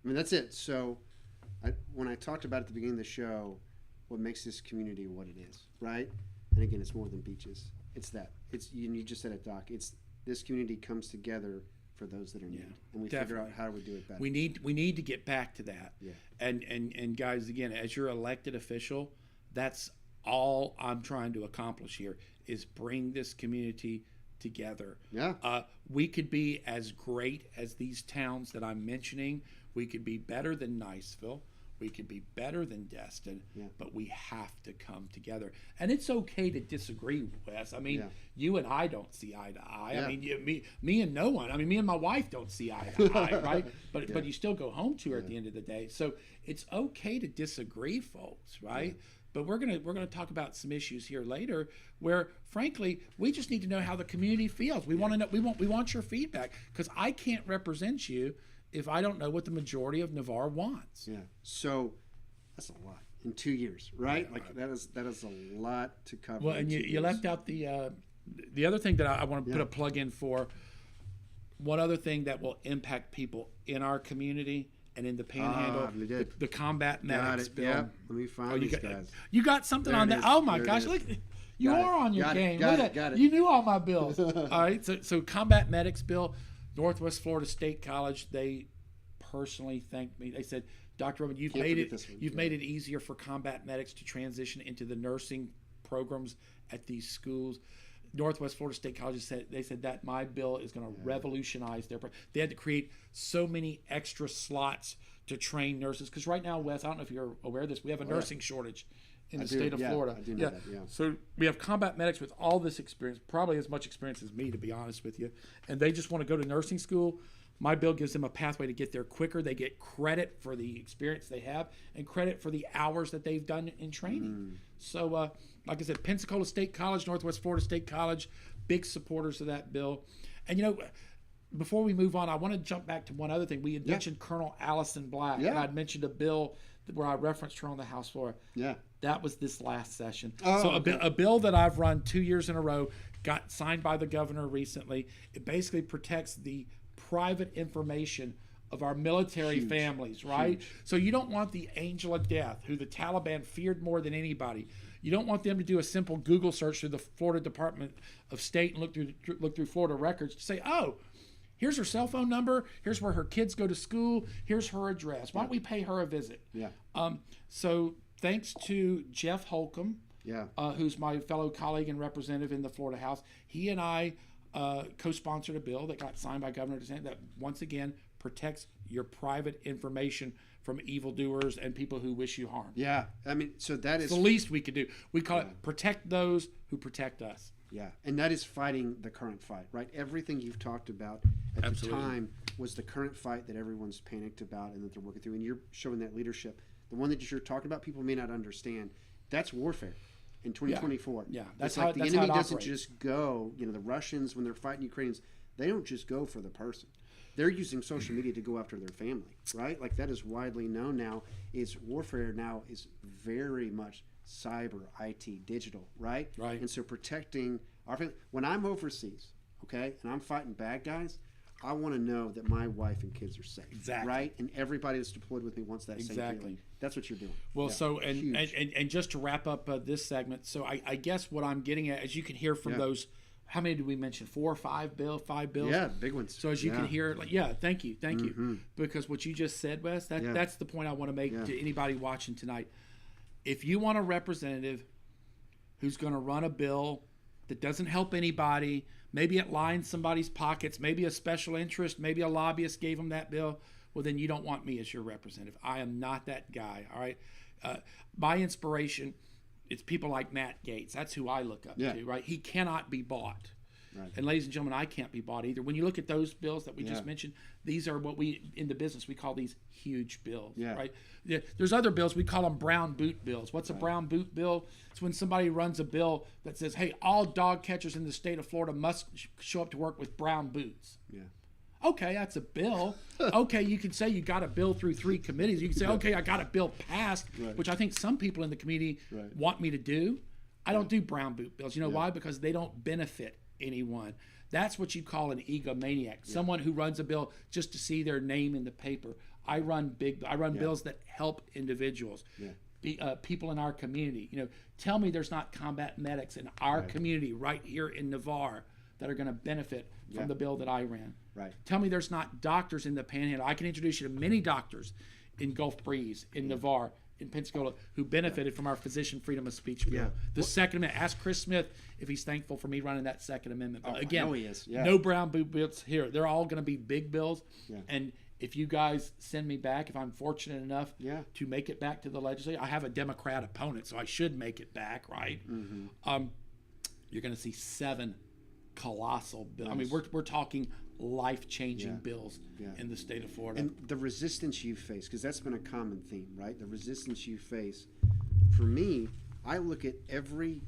That's it. So when I talked about at the beginning of the show, what makes this community what it is, right? And again, it's more than beaches. It's that. You just said it, Doc. It's this community comes together for those that are in need, and we figure out how we do it better. We need to get back to that. Yeah. And guys, again, as your elected official, that's all I'm trying to accomplish here is bring this community together. Yeah. We could be as great as these towns that I'm mentioning. We could be better than Niceville. We could be better than Destin, but we have to come together. And it's okay to disagree, Wes. You and I don't see eye to eye. Yeah. Me and no one. Me and my wife don't see eye to eye, right? But you still go home to her at the end of the day. So it's okay to disagree, folks, right? Yeah. But we're gonna talk about some issues here later where, frankly, we just need to know how the community feels. We want to know. We want your feedback, because I can't represent you if I don't know what the majority of Navar wants. Yeah. So that's a lot in 2 years, right? That is a lot to cover. Well, and you left out the The other thing that I want to put a plug in for, one other thing that will impact people in our community and in the Panhandle, the combat medics bill. Yep. Let me find these guys. You got something There on it that? is. Oh my There it gosh! is. Look, you Got are it. on your Got it. game. Got Look it. at Got it. You knew all my bills. All right. So combat medics bill, Northwest Florida State College. They personally thanked me. They said, Dr. Rudman, you've made it easier for combat medics to transition into the nursing programs at these schools. Northwest Florida State College said that my bill is going to revolutionize their. They had to create so many extra slots to train nurses because right now, Wes, I don't know if you're aware of this, we have a nursing shortage in the state of Florida. I do know that, So we have combat medics with all this experience, probably as much experience as me, to be honest with you, and they just want to go to nursing school. My bill gives them a pathway to get there quicker. They get credit for the experience they have and credit for the hours that they've done in training. So, like I said, Pensacola State College, Northwest Florida State College, big supporters of that bill. And, before we move on, I want to jump back to one other thing. We had mentioned Colonel Allison Black, and I'd mentioned a bill where I referenced her on the House floor. Yeah. That was this last session. Oh, a bill that I've run 2 years in a row, got signed by the governor recently. It basically protects the private information of our military families, right? So you don't want the angel of death, who the Taliban feared more than anybody. You don't want them to do a simple Google search through the Florida Department of State and look through Florida records to say, oh, here's her cell phone number. Here's where her kids go to school. Here's her address. Why don't we pay her a visit? Yeah. So thanks to Jeff Holcomb, who's my fellow colleague and representative in the Florida House, he and I co-sponsored a bill that got signed by Governor DeSantis that once again protects your private information from evildoers and people who wish you harm. Yeah. I mean, so that is the least we could do. We call it protect those who protect us. Yeah, and that is fighting the current fight, right? Everything you've talked about at the time was the current fight that everyone's panicked about and that they're working through. And you're showing that leadership. The one that you're talking about, people may not understand. That's warfare in 2024. Yeah, that's how the enemy doesn't just go. The Russians, when they're fighting Ukrainians, they don't just go for the person. They're using social media to go after their family, right? Like that is widely known now. Is warfare now is very much cyber, IT, digital, right? Right. And so protecting our family. When I'm overseas, okay, and I'm fighting bad guys, I want to know that my wife and kids are safe. Exactly. Right? And everybody that's deployed with me wants that same feeling. That's what you're doing. Well, and just to wrap up this segment, so I guess what I'm getting at, as you can hear from those, how many did we mention? 4 or 5 bills? 5 bills? Yeah, big ones. So as you can hear, thank you. Because what you just said, Wes, that's the point I want to make to anybody watching tonight. If you want a representative who's going to run a bill that doesn't help anybody, maybe it lines somebody's pockets, maybe a special interest, maybe a lobbyist gave them that bill, well, then you don't want me as your representative. I am not that guy, all right? My inspiration, it's people like Matt Gaetz. That's who I look up to, right? He cannot be bought. Right. And ladies and gentlemen, I can't be bought either. When you look at those bills that we just mentioned, these are what we, in the business, we call these huge bills, right? Yeah, there's other bills, we call them brown boot bills. What's a brown boot bill? It's when somebody runs a bill that says, hey, all dog catchers in the state of Florida must show up to work with brown boots. Yeah. Okay, that's a bill. Okay, you can say you got a bill through 3 committees. You can say, okay, I got a bill passed, which I think some people in the community want me to do. I don't do brown boot bills. You know why? Because they don't benefit anyone. That's what you call an egomaniac, someone who runs a bill just to see their name in the paper. I run bills that help individuals, people in our community. Tell me there's not combat medics in our community right here in Navar that are going to benefit from the bill that I ran. Right. Tell me there's not doctors in the Panhandle. I can introduce you to many doctors in Gulf Breeze, in Navar, in Pensacola, who benefited from our physician freedom of speech bill. The Second Amendment. Ask Chris Smith if he's thankful for me running that Second Amendment bill. Again, I know he is. No brown boot bills here. They're all going to be big bills. And if you guys send me back, if I'm fortunate enough to make it back to the legislature, I have a Democrat opponent, so I should make it back, right? You're going to see 7 colossal bills. I mean, we're talking life-changing bills in the state of Florida. And the resistance you face, because that's been a common theme, right? The resistance you face. For me, I look at every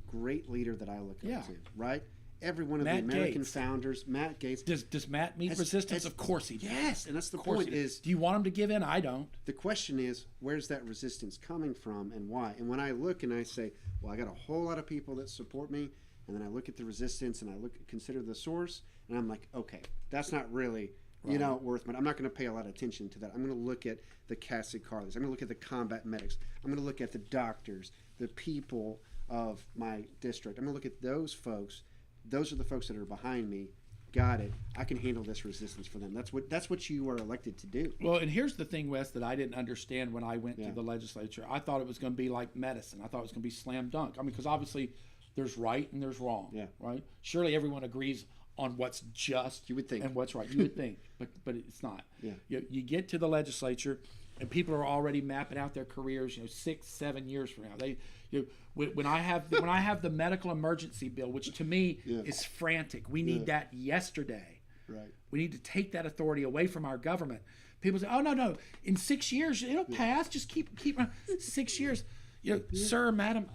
great leader that I look up to, right? Every one of the American founders, Matt Gaetz. Does Matt meet resistance? Of course he does. Yes, and that's the point is... Do you want him to give in? I don't. The question is, where's that resistance coming from and why? And when I look and I say, well, I got a whole lot of people that support me, and then I look at the resistance, and I consider the source, and I'm like, okay, that's not really, you know, worth it. I'm not going to pay a lot of attention to that. I'm going to look at the Cassies Law. I'm going to look at the combat medics. I'm going to look at the doctors, the people of my district. I'm going to look at those folks. Those are the folks that are behind me. Got it. I can handle this resistance for them. That's what you are elected to do. Well, and here's the thing, Wes, that I didn't understand when I went to the legislature. I thought it was going to be like medicine. I thought it was going to be slam dunk. I mean, because obviously there's right and there's wrong. Yeah. Right. Surely everyone agrees on what's just. You would think. And what's right. You would think, but it's not. Yeah. You get to the legislature, and people are already mapping out their careers. 6-7 years from now, when I have the medical emergency bill, which to me is frantic. We need that yesterday. Right. We need to take that authority away from our government. People say, "Oh no! In 6 years it'll pass. Just keep 6 years." Sir, madam,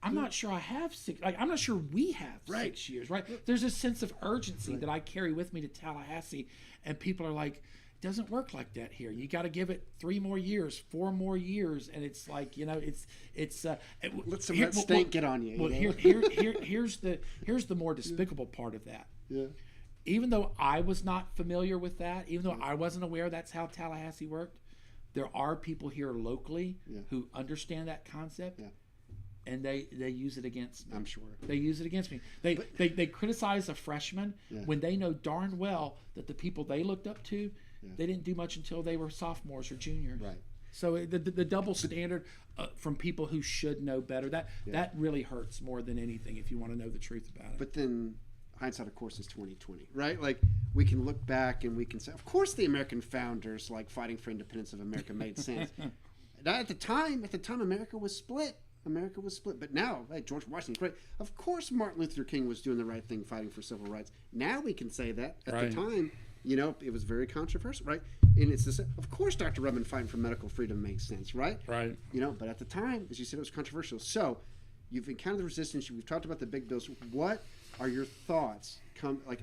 I'm not sure I have 6. I'm not sure we have 6 years. Right? There's a sense of urgency that I carry with me to Tallahassee, and people are like, "It doesn't work like that here. You got to give it 3 more years, 4 more years," and it's like it's. Let some of that stank get on you. Well, here's the more despicable part of that. Yeah. Even though I was not familiar with that, even though I wasn't aware that's how Tallahassee worked, there are people here locally who understand that concept, and they use it against me. I'm sure. They use it against me. They criticize a freshman when they know darn well that the people they looked up to, they didn't do much until they were sophomores or juniors. Right. So the double standard from people who should know better, that really hurts more than anything if you want to know the truth about it. But then hindsight, of course, is 2020, right? Like, we can look back and we can say, of course, the American founders, like, fighting for independence of America made sense. At the time, America was split. But now, hey, George Washington, great. Of course, Martin Luther King was doing the right thing, fighting for civil rights. Now we can say that. At the time, it was very controversial, right? And it's this. Of course, Dr. Rudman fighting for medical freedom makes sense, right? Right. But at the time, as you said, it was controversial. So, you've encountered the resistance. We've talked about the big bills. What are your thoughts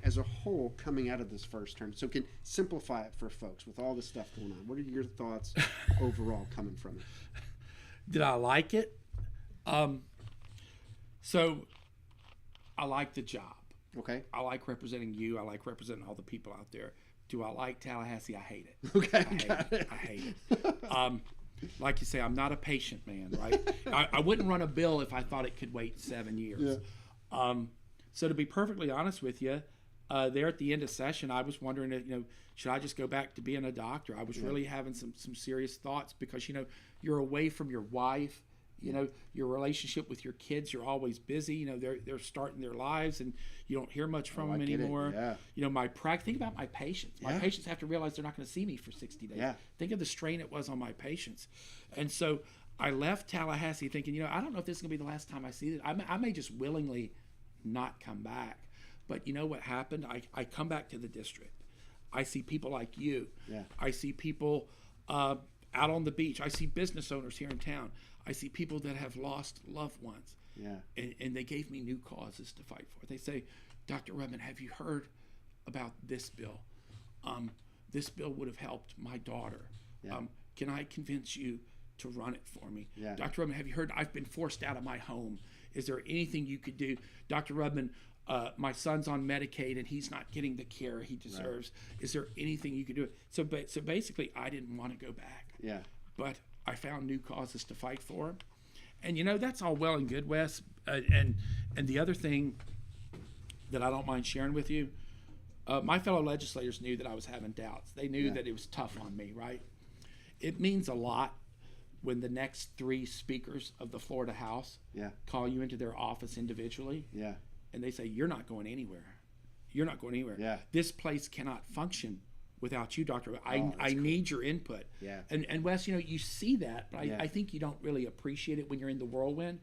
as a whole coming out of this first term? So can simplify it for folks with all this stuff going on. What are your thoughts overall coming from it? Did I like it? So I like the job. Okay. I like representing you. I like representing all the people out there. Do I like Tallahassee? I hate it. Okay. I hate it. Like you say, I'm not a patient man, right? I wouldn't run a bill if I thought it could wait 7 years. Yeah. So to be perfectly honest with you, there at the end of session, I was wondering, should I just go back to being a doctor? I was really having some serious thoughts because, you're away from your wife, your relationship with your kids. You're always busy. They're starting their lives, and you don't hear much from them anymore. Yeah. Think about my patients. My patients have to realize they're not going to see me for 60 days. Yeah. Think of the strain it was on my patients. And so I left Tallahassee thinking, I don't know if this is going to be the last time I see it. I may just willingly not come back. But you know what happened? I come back to the district. I see people like you. Yeah. I see people out on the beach. I see business owners here in town. I see people that have lost loved ones. Yeah. And they gave me new causes to fight for. They say, Dr. Rudman, have you heard about this bill? This bill would have helped my daughter. Yeah. Can I convince you to run it for me? Yeah. Dr. Rudman, have you heard I've been forced out of my home? Is there anything you could do? Dr. Rudman, my son's on Medicaid and he's not getting the care he deserves. Right. Is there anything you could do? So basically, I didn't want to go back. Yeah. But I found new causes to fight for. And, that's all well and good, Wes. And the other thing that I don't mind sharing with you, my fellow legislators knew that I was having doubts. They knew that it was tough on me, right? It means a lot when the next 3 speakers of the Florida House call you into their office individually, and they say, you're not going anywhere. You're not going anywhere. Yeah. This place cannot function without you, Doctor. I need your input. Yeah. And Wes, you see that, but I think you don't really appreciate it when you're in the whirlwind.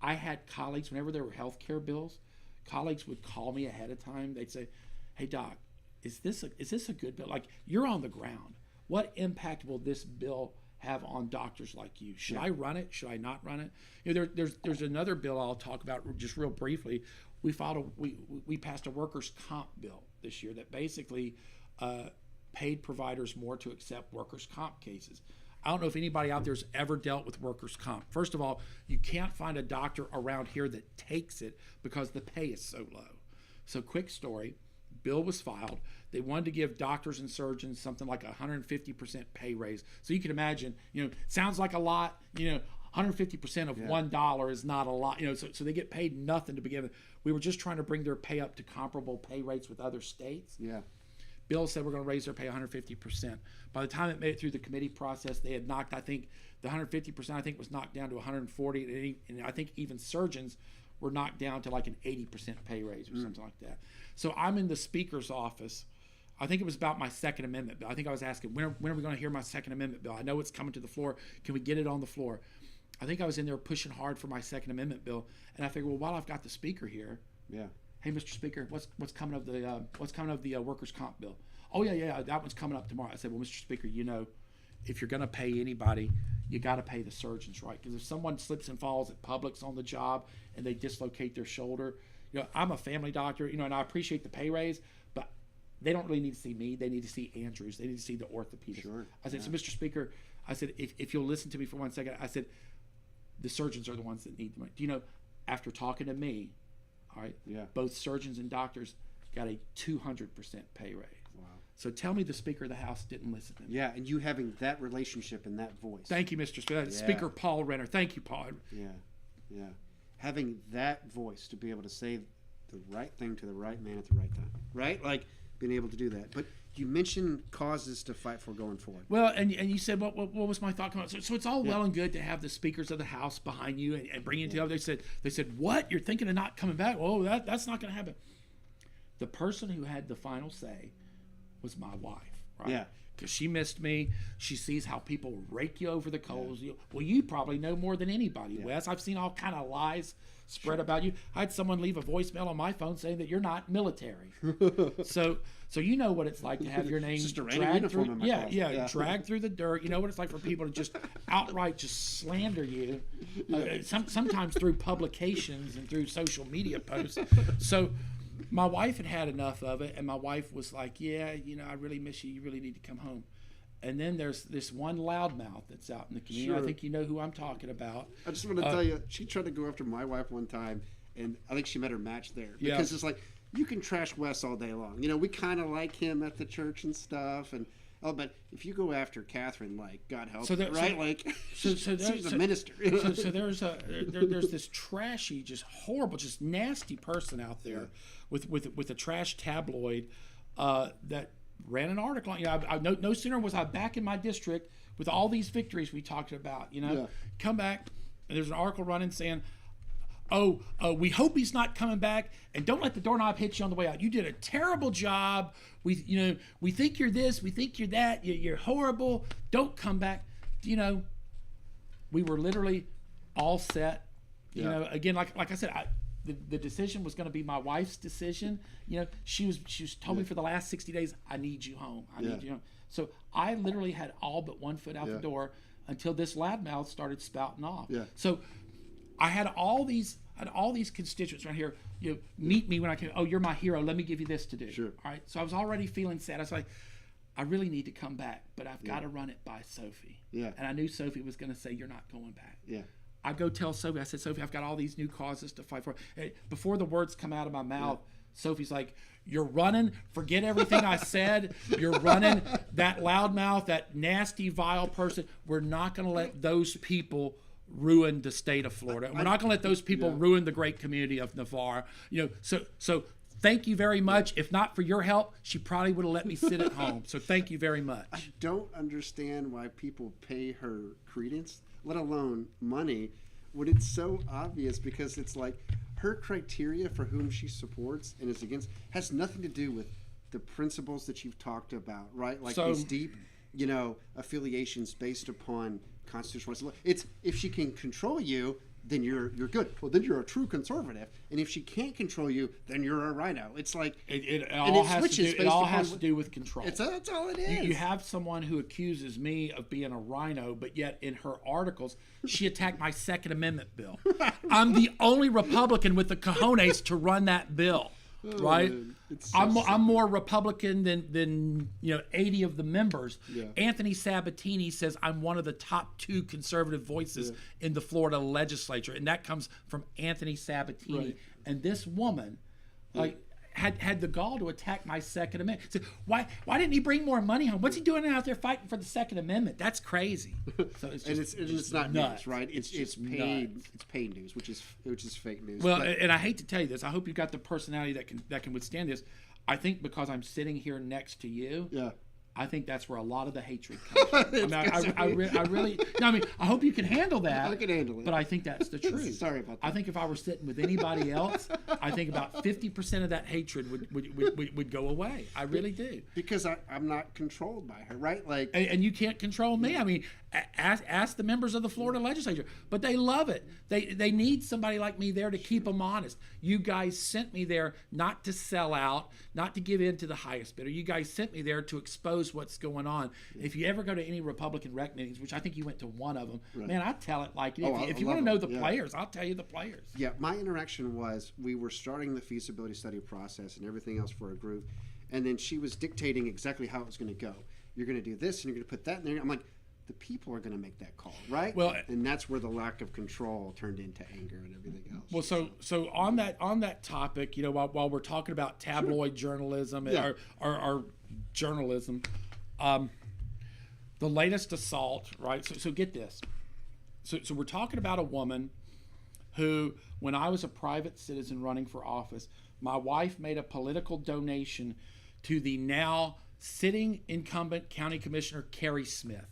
I had colleagues, whenever there were healthcare bills, colleagues would call me ahead of time. They'd say, hey, Doc, is this a good bill? Like, you're on the ground. What impact will this bill have on doctors like you? Should I run it? Should I not run it? There's another bill I'll talk about just real briefly. We passed a workers' comp bill this year that basically paid providers more to accept workers' comp cases. I don't know if anybody out there's ever dealt with workers' comp. First of all, you can't find a doctor around here that takes it because the pay is so low. So quick story, bill was filed. They wanted to give doctors and surgeons something like 150% pay raise. So you can imagine, sounds like a lot, 150% of $1 is not a lot, so they get paid nothing to begin with. We were just trying to bring their pay up to comparable pay rates with other states. Yeah. Bill said we're going to raise their pay 150%. By the time it made it through the committee process, they had knocked, I think, the 150% was knocked down to 140, and I think even surgeons were knocked down to like an 80% pay raise or something like that. So I'm in the speaker's office. I think it was about my Second Amendment bill. I think I was asking, when are we going to hear my Second Amendment bill? I know it's coming to the floor. Can we get it on the floor? I think I was in there pushing hard for my Second Amendment bill, and I figured, well, while I've got the speaker here, hey, Mr. Speaker, what's coming of the workers' comp bill? Oh yeah, that one's coming up tomorrow. I said, well, Mr. Speaker, if you're going to pay anybody, you got to pay the surgeons, right? Because if someone slips and falls at Publix on the job and they dislocate their shoulder, I'm a family doctor, and I appreciate the pay raise, but they don't really need to see me. They need to see Andrews. They need to see the orthopedist. Sure. I said, so Mr. Speaker, I said, if you'll listen to me for 1 second, I said, the surgeons are the ones that need the money. After talking to me, all right, both surgeons and doctors got a 200% pay raise. Wow. So tell me the Speaker of the House didn't listen to me. Yeah, and you having that relationship and that voice. Thank you, Mr. Speaker. Speaker Paul Renner. Thank you, Paul. Yeah. Having that voice to be able to say the right thing to the right man at the right time, right? Like being able to do that. But you mentioned causes to fight for going forward. Well, and you said, what was my thought? So it's all well and good to have the speakers of the House behind you and bring you together. They said, what? You're thinking of not coming back? Oh, that's not going to happen. The person who had the final say was my wife, right? Yeah. Because she missed me. She sees how people rake you over the coals. Yeah. Well, you probably know more than anybody, Wes. I've seen all kind of lies spread about you. I had someone leave a voicemail on my phone saying that you're not military. So you know what it's like to have your name dragged through. Dragged through the dirt. You know what it's like for people to just outright just slander you. Sometimes through publications and through social media posts. So my wife had enough of it, and my wife was like, I really miss you. You really need to come home. And then there's this one loudmouth that's out in the community. Sure. I think you know who I'm talking about. I just want to tell you, she tried to go after my wife one time, and I think she met her match there. Because it's like, you can trash Wes all day long. We kind of like him at the church and stuff, but if you go after Catherine, like, God help her, right? She's a minister. So there's this trashy, just horrible, just nasty person out there with a trash tabloid that ran an article. No sooner was I back in my district with all these victories we talked about. Come back and there's an article running saying, we hope he's not coming back, and don't let the doorknob hit you on the way out. You did a terrible job. We think you're this, we think you're that. You're horrible. Don't come back. We were literally all set. Again, like I said, the decision was going to be my wife's decision. She was told me for the last 60 days, I need you home. I need you home. So I literally had all but one foot out the door until this loudmouth started spouting off. Yeah. So I had all these constituents right here. Meet me when I came. Oh, you're my hero. Let me give you this to do. Sure. All right. So I was already feeling sad. I was like, I really need to come back, but I've got to run it by Sophie. Yeah. And I knew Sophie was going to say, you're not going back. Yeah. I go tell Sophie. I said, Sophie, I've got all these new causes to fight for. Hey, before the words come out of my mouth, Sophie's like, you're running. Forget everything I said. You're running. That loudmouth, that nasty, vile person. We're not going to let those people ruin the state of Florida. We're not going to let those people ruin the great community of Navar. So thank you very much. If not for your help, she probably would have let me sit at home. So thank you very much. I don't understand why people pay her credence, let alone money, when it's so obvious, because it's like her criteria for whom she supports and is against has nothing to do with the principles that you've talked about, right? Like these deep, affiliations based upon constitutional rights. It's if she can control you, then you're good. Well, then you're a true conservative, and if she can't control you, then you're a rhino. It's like it all has to do with control. That's all it is. You have someone who accuses me of being a rhino, but yet in her articles she attacked my Second Amendment bill. I'm the only Republican with the cojones to run that bill. right? It's so I'm more Republican than 80 of the members. Yeah. Anthony Sabatini says I'm one of the top 2 conservative voices in the Florida legislature, and that comes from Anthony Sabatini. Right. And this woman, had the gall to attack my Second Amendment. So why didn't he bring more money home? What's he doing out there fighting for the Second Amendment? That's crazy. So it's just, it's not nuts. news, right? It's paid. nuts. It's paid news, which is fake news. Well, But- and I hate to tell you this. I hope you've got the personality that can withstand this. I think because I'm sitting here next to you, yeah. I think that's where a lot of the hatred comes from. I really. No, I mean, I hope you can handle that. I can handle it. But I think that's the truth. Sorry about that. I think if I were sitting with anybody else, I think about 50% of that hatred would go away. I really do. Because I'm not controlled by her, right? Like, And you can't control me. I mean, ask the members of the Florida legislature. But they love it. They need somebody like me there to keep them honest. You guys sent me there not to sell out, not to give in to the highest bidder. You guys sent me there to expose what's going on. If you ever go to any Republican rec meetings, which I think you went to one of them, man, I tell it like it is. If you want to know the players, I'll tell you the players. yeah, my interaction was we were starting the feasibility study process and everything else for a group, and then she was dictating exactly how it was going to go. You're going to do this, and you're going to put that in there. I'm like, the people are going to make that call, right? Well, and that's where the lack of control turned into anger and everything else. Well, so on that topic, while we're talking about tabloid journalism or journalism, the latest assault, right? So get this. So we're talking about a woman who, when I was a private citizen running for office, my wife made a political donation to the now sitting incumbent county commissioner Carrie Smith.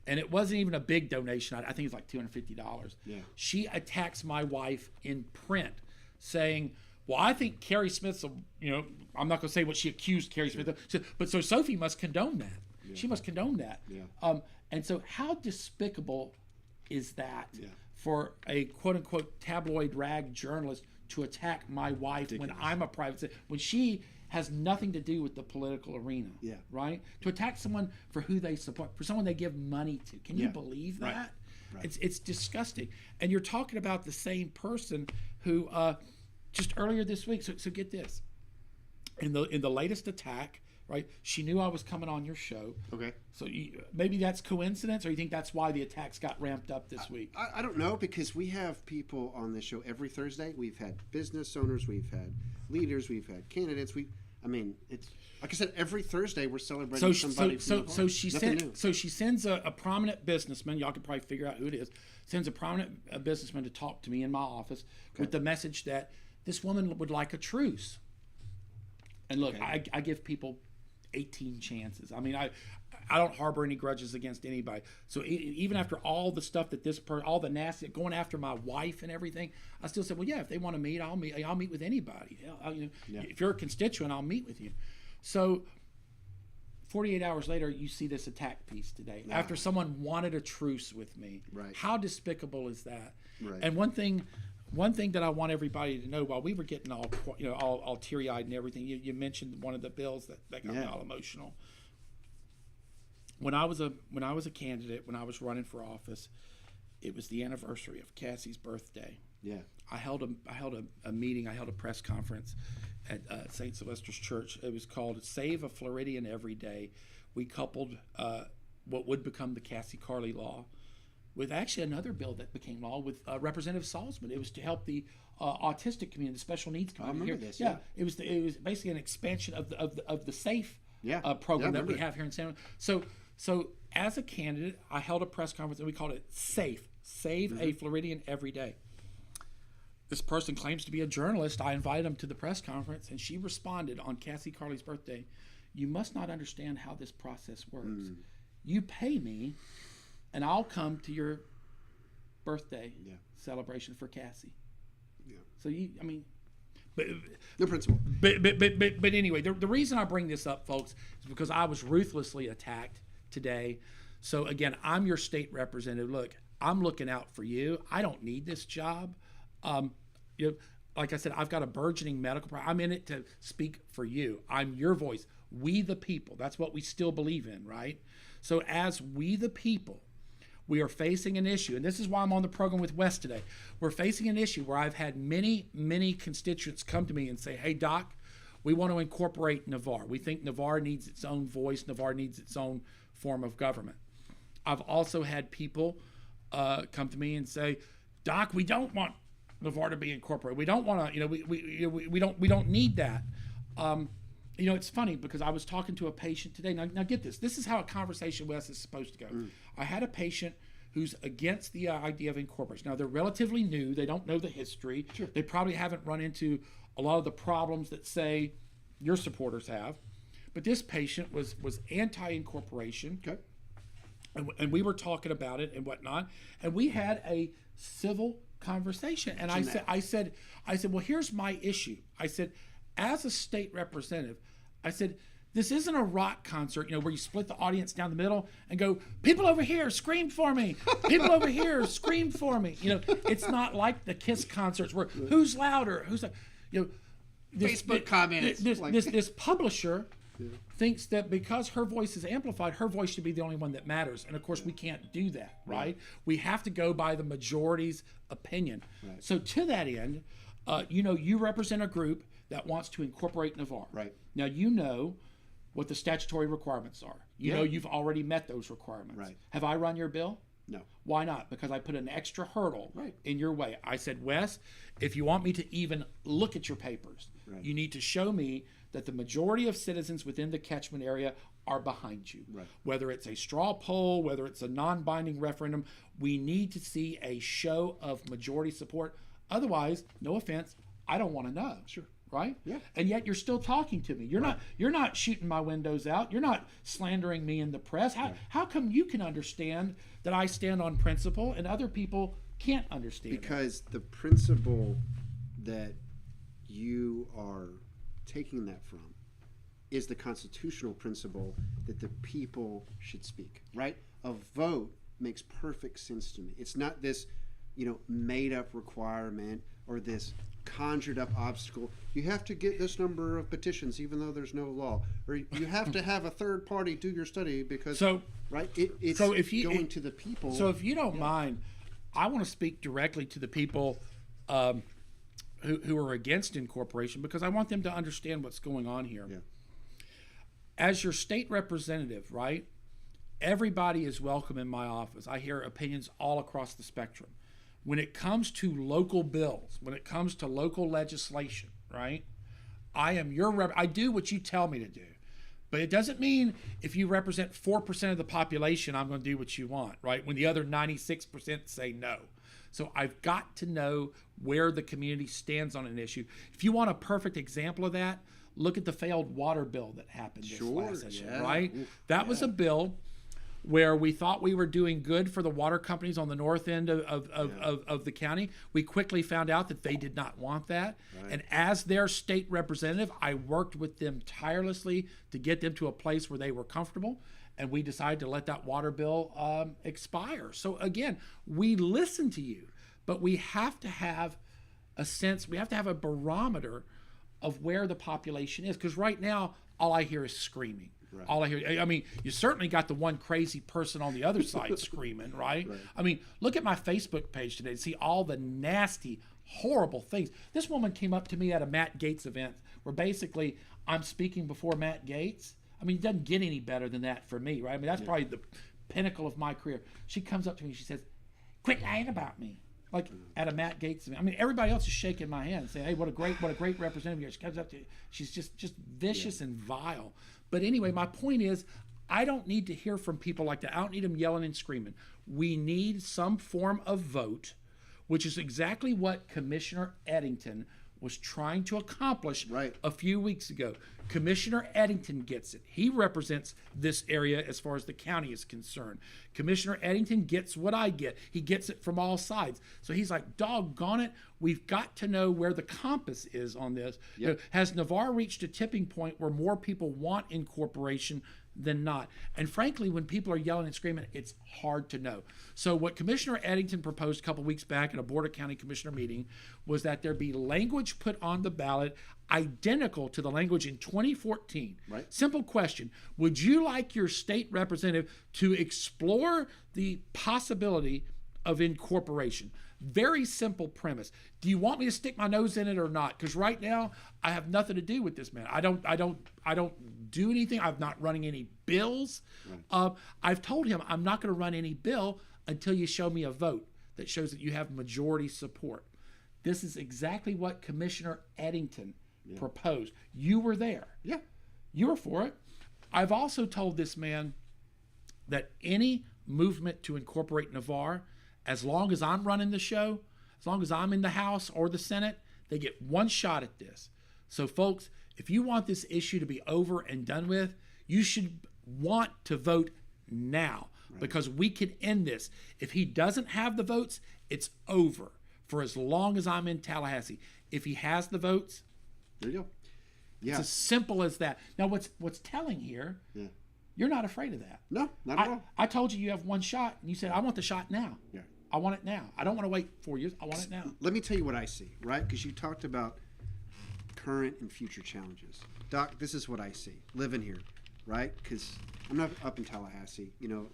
And it wasn't even a big donation. I think it's like $250. Yeah. She attacks my wife in print, saying, well, I think Carrie Smith's, I'm not going to say what she accused Carrie Smith of, but so Sophie must condone that. Yeah. She must condone that. Yeah. And so how despicable is that for a quote-unquote tabloid rag journalist to attack my wife when I'm a private citizen, when she has nothing to do with the political arena, right? To attack someone for who they support, for someone they give money to. Can you believe that? Right. It's disgusting. And you're talking about the same person who just earlier this week. So get this. In the latest attack, right? She knew I was coming on your show. Okay. So maybe that's coincidence, or you think that's why the attacks got ramped up this week? I don't know, because we have people on this show every Thursday. We've had business owners, we've had leaders, we've had candidates. It's like I said, every Thursday we're celebrating somebody. So she sends a prominent businessman. Y'all can probably figure out who it is. Sends a prominent businessman to talk to me in my office with the message that this woman would like a truce. And look, I give people 18 chances. I mean, I don't harbor any grudges against anybody. So even after all the stuff that all the nasty, going after my wife and everything, I still said, well, yeah, if they want to meet, I'll meet with anybody. If you're a constituent, I'll meet with you. So 48 hours later, you see this attack piece today. Wow. After someone wanted a truce with me. Right. How despicable is that? Right. And one thing that I want everybody to know, while we were getting all teary-eyed and everything, you mentioned one of the bills that got me all emotional. When I was a candidate, when I was running for office, it was the anniversary of Cassie's birthday. Yeah. I held a meeting. I held a press conference at St. Sylvester's Church. It was called "Save a Floridian Every Day." We coupled what would become the Cassies Law with actually another bill that became law with Representative Salzman. It was to help the autistic community, the special needs community. I remember this. Yeah, it was basically an expansion of the SAFE program that we have here in San Diego. So as a candidate, I held a press conference and we called it SAFE, Save a Floridian Every Day. This person claims to be a journalist. I invited him to the press conference, and she responded on Cassie Carley's birthday, "You must not understand how this process works. You pay me, and I'll come to your birthday celebration for Cassie." Yeah. So the principle. But anyway, the reason I bring this up, folks, is because I was ruthlessly attacked today. So again, I'm your state representative. Look, I'm looking out for you. I don't need this job. Like I said, I've got a burgeoning medical practice. I'm in it to speak for you. I'm your voice. We the people. That's what we still believe in, right? So as we the people, we are facing an issue, and this is why I'm on the program with Wes today. We're facing an issue where I've had many, many constituents come to me and say, "Hey, Doc, we want to incorporate Navar. We think Navar needs its own voice. Navar needs its own form of government. I've also had people come to me and say, Doc, we don't want Navar to be incorporated. We don't want to, we don't need that. It's funny because I was talking to a patient today. Now get this. This is how a conversation with us is supposed to go. I had a patient who's against the idea of incorporation. Now, they're relatively new. They don't know the history. Sure. They probably haven't run into a lot of the problems that, say, your supporters have. But this patient was anti-incorporation. Okay. And we were talking about it and whatnot. And we had a civil conversation. And I said, well, here's my issue. I said, as a state representative, I said, this isn't a rock concert, where you split the audience down the middle and go, people over here, scream for me. People over here, scream for me. It's not like the Kiss concerts where who's louder, Facebook comments. This publisher thinks that because her voice is amplified, her voice should be the only one that matters. And of course, we can't do that, right? We have to go by the majority's opinion. Right. So to that end, you represent a group that wants to incorporate Navar. Right. Now, what the statutory requirements are. You've already met those requirements. Right. Have I run your bill? No. Why not? Because I put an extra hurdle in your way. I said, Wes, if you want me to even look at your papers, you need to show me that the majority of citizens within the catchment area are behind you. Right. Whether it's a straw poll, whether it's a non-binding referendum, we need to see a show of majority support. Otherwise, no offense, I don't want to know. Sure. Right? Yeah. And yet you're still talking to me. You're not shooting my windows out. You're not slandering me in the press. How come you can understand that I stand on principle and other people can't understand? Because the principle that you are taking that from is the constitutional principle that the people should speak, right? A vote makes perfect sense to me. It's not this, made up requirement or this conjured up obstacle. You have to get this number of petitions even though there's no law, or you have to have a third party do your study because it's going to the people. So if you don't mind, I want to speak directly to the people who are against incorporation, because I want them to understand what's going on here. As your state representative, right, everybody is welcome in my office. I hear opinions all across the spectrum. When it comes to local bills, when it comes to local legislation, right, I am your rep. I do what you tell me to do. But it doesn't mean if you represent 4% of the population, I'm going to do what you want, right, when the other 96% say no. So I've got to know where the community stands on an issue. If you want a perfect example of that, look at the failed water bill that happened this last session, right? That was a bill where we thought we were doing good for the water companies on the north end of the county. We quickly found out that they did not want that. Right. And as their state representative, I worked with them tirelessly to get them to a place where they were comfortable. And we decided to let that water bill expire. So again, we listen to you, but we have to have a sense, we have to have a barometer of where the population is. Because right now, all I hear is screaming. Right. All I hear, you certainly got the one crazy person on the other side screaming, right? Look at my Facebook page today to see all the nasty, horrible things. This woman came up to me at a Matt Gaetz event where basically I'm speaking before Matt Gaetz. It doesn't get any better than that for me, right? That's probably the pinnacle of my career. She comes up to me and she says, quit lying about me. Like at a Matt Gaetz event. Everybody else is shaking my hand saying, hey, what a great representative here. She comes up to you. She's just vicious and vile. But anyway, my point is, I don't need to hear from people like that. I don't need them yelling and screaming. We need some form of vote, which is exactly what Commissioner Eddington was trying to accomplish a few weeks ago. Commissioner Eddington gets it. He represents this area as far as the county is concerned. Commissioner Eddington gets what I get. He gets it from all sides. So he's like, doggone it, we've got to know where the compass is on this. Has Navar reached a tipping point where more people want incorporation than not? And frankly, when people are yelling and screaming, it's hard to know. So what Commissioner Eddington proposed a couple weeks back at a Board of County Commissioner meeting was that there be language put on the ballot identical to the language in 2014. Simple question. Would you like your state representative to explore the possibility of incorporation. Very simple premise. Do you want me to stick my nose in it or not? Because right now I have nothing to do with this man. I don't do anything. I'm not running any bills. Right. I've told him I'm not going to run any bill until you show me a vote that shows that you have majority support. This is exactly what Commissioner Eddington proposed. You were there. Yeah. You were for it. I've also told this man that any movement to incorporate Navar, as long as I'm running the show, as long as I'm in the House or the Senate, they get one shot at this. So folks, if you want this issue to be over and done with, you should want to vote now, because we can end this. If he doesn't have the votes, it's over for as long as I'm in Tallahassee. If he has the votes, there you go. Yeah. It's as simple as that. Now, what's telling here, you're not afraid of that. No, not at all. I told you have one shot, and you said, I want the shot now. Yeah. I want it now. I don't want to wait 4 years. I want it now. Let me tell you what I see, right? Because you talked about current and future challenges. Doc, this is what I see living here, right? Because I'm not up in Tallahassee. You know,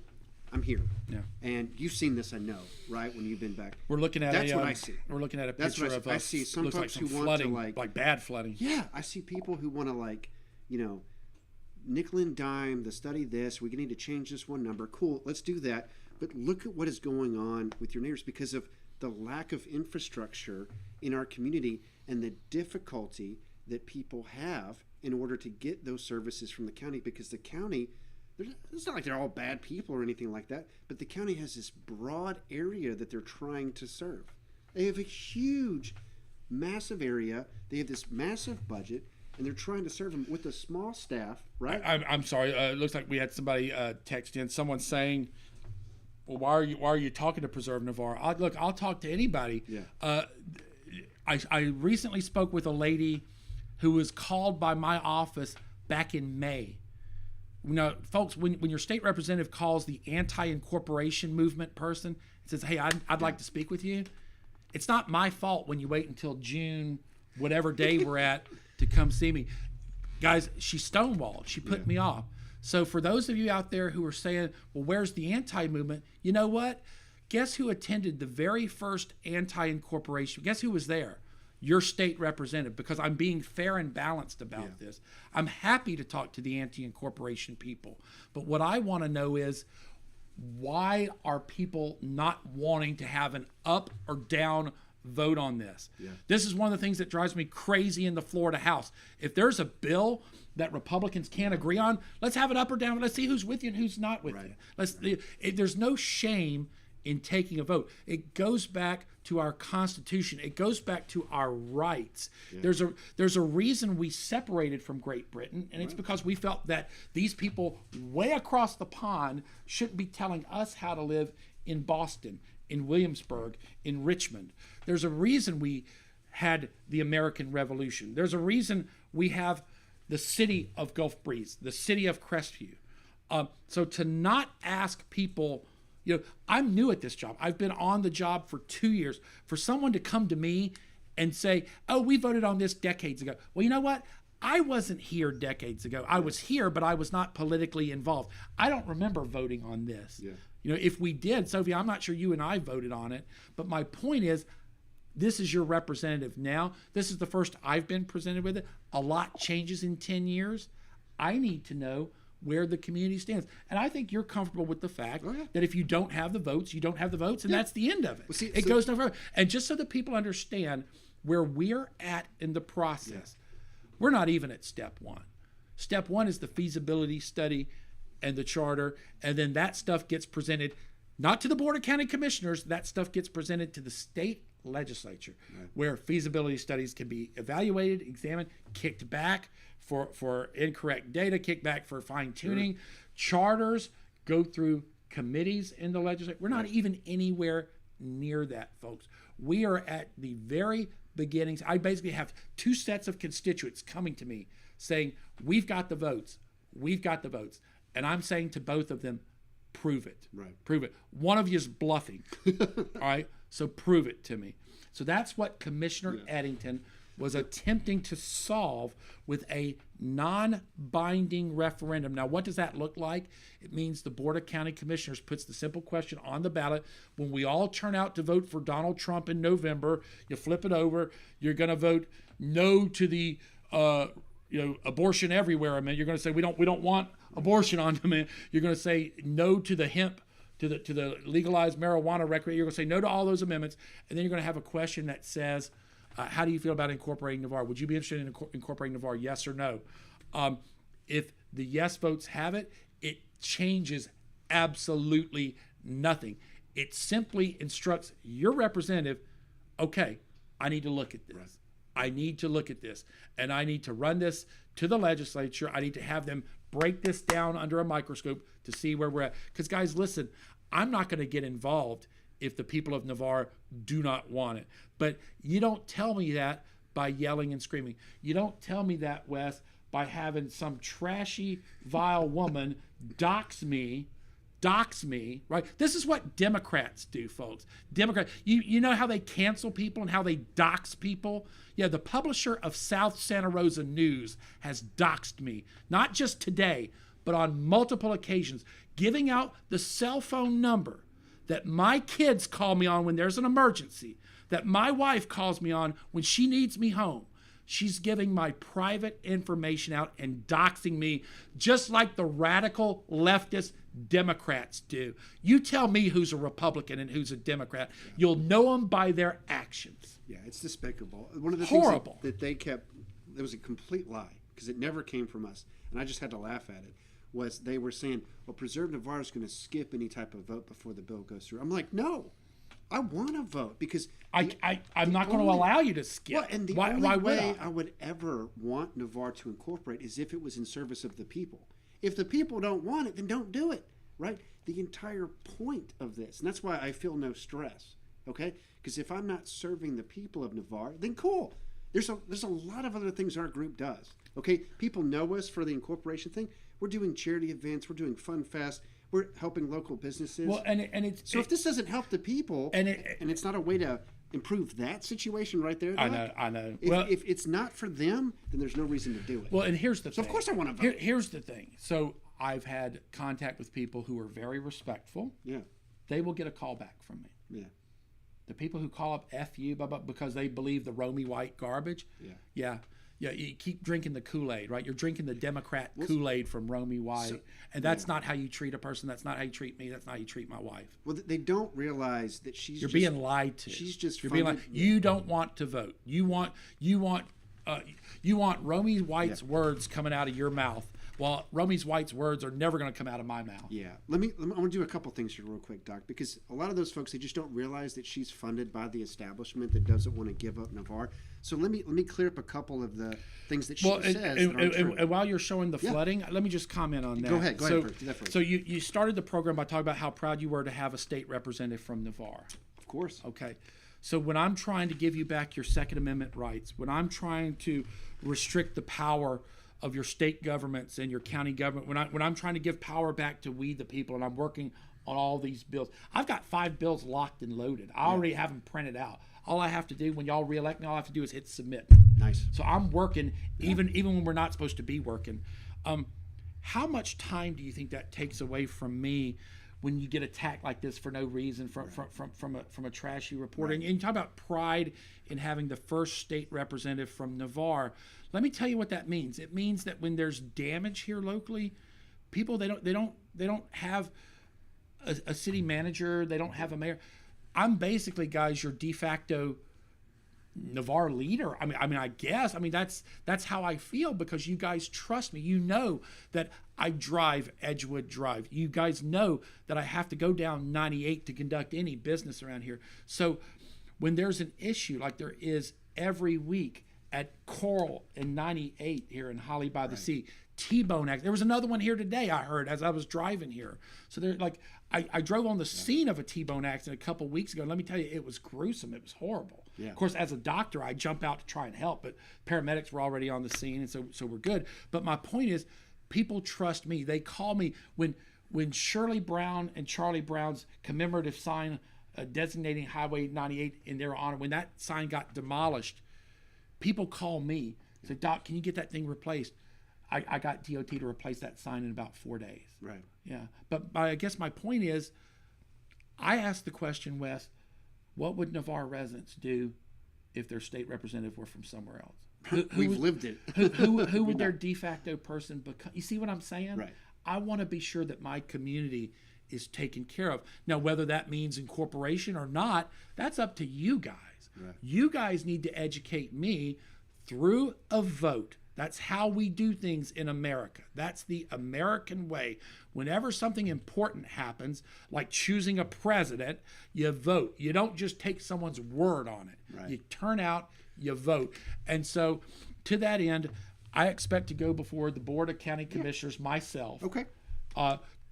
I'm here. Yeah. And you've seen this, I know, right? When you've been back. We're looking at That's what I see. We're looking at a picture of I see some folks who want flooding, to like bad flooding. Yeah, I see people who want to, like, you know, nickel and dime the study this. We need to change this one number. Cool, let's do that. But look at what is going on with your neighbors because of the lack of infrastructure in our community and the difficulty that people have in order to get those services from the county, because the county, it's not like they're all bad people or anything like that, but the county has this broad area that they're trying to serve. They have a huge, massive area. They have this massive budget, and they're trying to serve them with a small staff, right? I'm sorry. It looks like we had somebody text in. Someone saying, well, why are you talking to Preserve Navar? I'll talk to anybody. Yeah. I recently spoke with a lady who was called by my office back in May. Now, folks, when your state representative calls the anti-incorporation movement person and says, hey, I'd like to speak with you, it's not my fault when you wait until June, whatever day we're at, to come see me. Guys, she stonewalled. She put me off. So for those of you out there who are saying, well, where's the anti-movement? You know what? Guess who attended the very first anti-incorporation? Guess who was there? Your state representative, because I'm being fair and balanced about this. I'm happy to talk to the anti-incorporation people. But what I want to know is, why are people not wanting to have an up or down vote on this? This is one of the things that drives me crazy in the Florida House. If there's a bill that Republicans can't agree on, let's have it up or down. Let's see who's with you and who's not with you. There's no shame in taking a vote. It goes back to our Constitution. It goes back to our rights. There's a reason we separated from Great Britain, and it's because we felt that these people way across the pond shouldn't be telling us how to live in Boston, in Williamsburg, in Richmond. There's a reason we had the American Revolution. There's a reason we have the city of Gulf Breeze, the city of Crestview. So to not ask people, you know, I'm new at this job. I've been on the job for 2 years. For someone to come to me and say, oh, we voted on this decades ago. Well, you know what? I wasn't here decades ago. I was here, but I was not politically involved. I don't remember voting on this. You know, if we did, Sophie, I'm not sure you and I voted on it. But my point is, this is your representative now. This is the first I've been presented with it. A lot changes in 10 years. I need to know where the community stands. And I think you're comfortable with the fact that if you don't have the votes, you don't have the votes, and that's the end of it. Well, it goes no further. And just so that people understand where we're at in the process, we're not even at step one. Step one is the feasibility study and the charter, and then that stuff gets presented not to the Board of County Commissioners. That stuff gets presented to the state legislature, where feasibility studies can be evaluated, examined, kicked back for incorrect data, kicked back for fine-tuning. Charters go through committees in the legislature. We're not even anywhere near that, folks. We are at the very beginnings. I basically have two sets of constituents coming to me saying, we've got the votes. We've got the votes. And I'm saying to both of them, prove it. Prove it. One of you is bluffing. All right? So prove it to me. So that's what Commissioner Eddington was attempting to solve with a non-binding referendum. Now, what does that look like? It means the Board of County Commissioners puts the simple question on the ballot. When we all turn out to vote for Donald Trump in November, you flip it over, you're going to vote no to the abortion everywhere. I mean, you're going to say we don't want abortion on demand. You're going to say no to the hemp, to the legalized marijuana recreation. You're going to say no to all those amendments, and then you're going to have a question that says, how do you feel about incorporating Navar? Would you be interested in incorporating Navar? Yes or no? If the yes votes have it, it changes absolutely nothing. It simply instructs your representative, okay, I need to look at this. Right. I need to look at this, and I need to run this to the legislature. I need to have them break this down under a microscope to see where we're at. Because, guys, listen, I'm not going to get involved if the people of Navar do not want it. But you don't tell me that by yelling and screaming. You don't tell me that, Wes, by having some trashy, vile woman dox me, right? This is what Democrats do, folks. Democrats, you know how they cancel people and how they dox people? Yeah, the publisher of South Santa Rosa News has doxed me, not just today, but on multiple occasions, giving out the cell phone number that my kids call me on when there's an emergency, that my wife calls me on when she needs me home. She's giving my private information out and doxing me just like the radical leftist Democrats do. You tell me who's a Republican and who's a Democrat. Yeah. You'll know them by their actions. Yeah, it's despicable. One of the Horrible. Things that they kept, it was a complete lie because it never came from us. And I just had to laugh at it. Was they were saying, well, Preserve Navar is going to skip any type of vote before the bill goes through. I'm like, no, I want to vote because I'm not going to allow you to skip. Well, and the only way I would ever want Navar to incorporate is if it was in service of the people. If the people don't want it, then don't do it, right? The entire point of this, and that's why I feel no stress, okay? Because if I'm not serving the people of Navar, then cool. There's a lot of other things our group does, okay? People know us for the incorporation thing. We're doing charity events. We're doing Fun Fest. We're helping local businesses. Well, if this doesn't help the people, and it's not a way to improve that situation right there, Doc, I know. If it's not for them, then there's no reason to do it. Well, and here's the thing. So of course I want to vote. Here's the thing. So I've had contact with people who are very respectful. Yeah. They will get a call back from me. Yeah. The people who call up F you because they believe the Romy White garbage. Yeah. Yeah, you keep drinking the Kool-Aid, right? You're drinking the Democrat Kool-Aid from Romy White. And that's not how you treat a person. That's not how you treat me. That's not how you treat my wife. Well, they don't realize that You're being lied to. She's just You're being lied. You don't want to vote. You want Romy White's words coming out of your mouth. Well, Romy White's words are never going to come out of my mouth. Yeah. I want to do a couple things here real quick, Doc, because a lot of those folks, they just don't realize that she's funded by the establishment that doesn't want to give up Navar. So let me clear up a couple of the things that she says. And while you're showing the flooding, let me just comment on that. Go ahead. Do that first. So you started the program by talking about how proud you were to have a state representative from Navar. Of course. Okay. So when I'm trying to give you back your Second Amendment rights, when I'm trying to restrict the power of your state governments and your county government, when I'm trying to give power back to we the people, and I'm working on all these bills, I've got 5 bills locked and loaded. I already have them printed out. All I have to do when y'all reelect me, all I have to do is hit submit. Nice. So I'm working even when we're not supposed to be working. How much time do you think that takes away from me when you get attacked like this for no reason from a trashy reporter? Right. And you talk about pride in having the first state representative from Navar. Let me tell you what that means. It means that when there's damage here locally, people they don't have a city manager, they don't have a mayor. I'm basically, guys, your de facto Navar leader. I guess that's how I feel, because you guys trust me. You know that I drive Edgewood Drive. You guys know that I have to go down 98 to conduct any business around here. So when there's an issue like there is every week at Coral and 98 here in Holly by the Sea, T-bone accident. There was another one here today, I heard, as I was driving here. So they're like, I drove on the scene of a T-bone accident a couple weeks ago. And let me tell you, it was gruesome. It was horrible. Yeah. Of course, as a doctor, I jump out to try and help, but paramedics were already on the scene, and so we're good. But my point is, people trust me. They call me when Shirley Brown and Charlie Brown's commemorative sign designating Highway 98 in their honor, when that sign got demolished, people call me, say, Doc, can you get that thing replaced? I got DOT to replace that sign in about 4 days. Right. Yeah. But I guess my point is, I asked the question, Wes, what would Navar residents do if their state representative were from somewhere else? We've lived it. Who would their de facto person become? You see what I'm saying? Right. I want to be sure that my community is taken care of. Now, whether that means incorporation or not, that's up to you guys. Right. You guys need to educate me through a vote. That's how we do things in America. That's the American way. Whenever something important happens, like choosing a president, you vote. You don't just take someone's word on it. Right. You turn out, you vote. And so to that end, I expect to go before the Board of County Commissioners myself. Okay.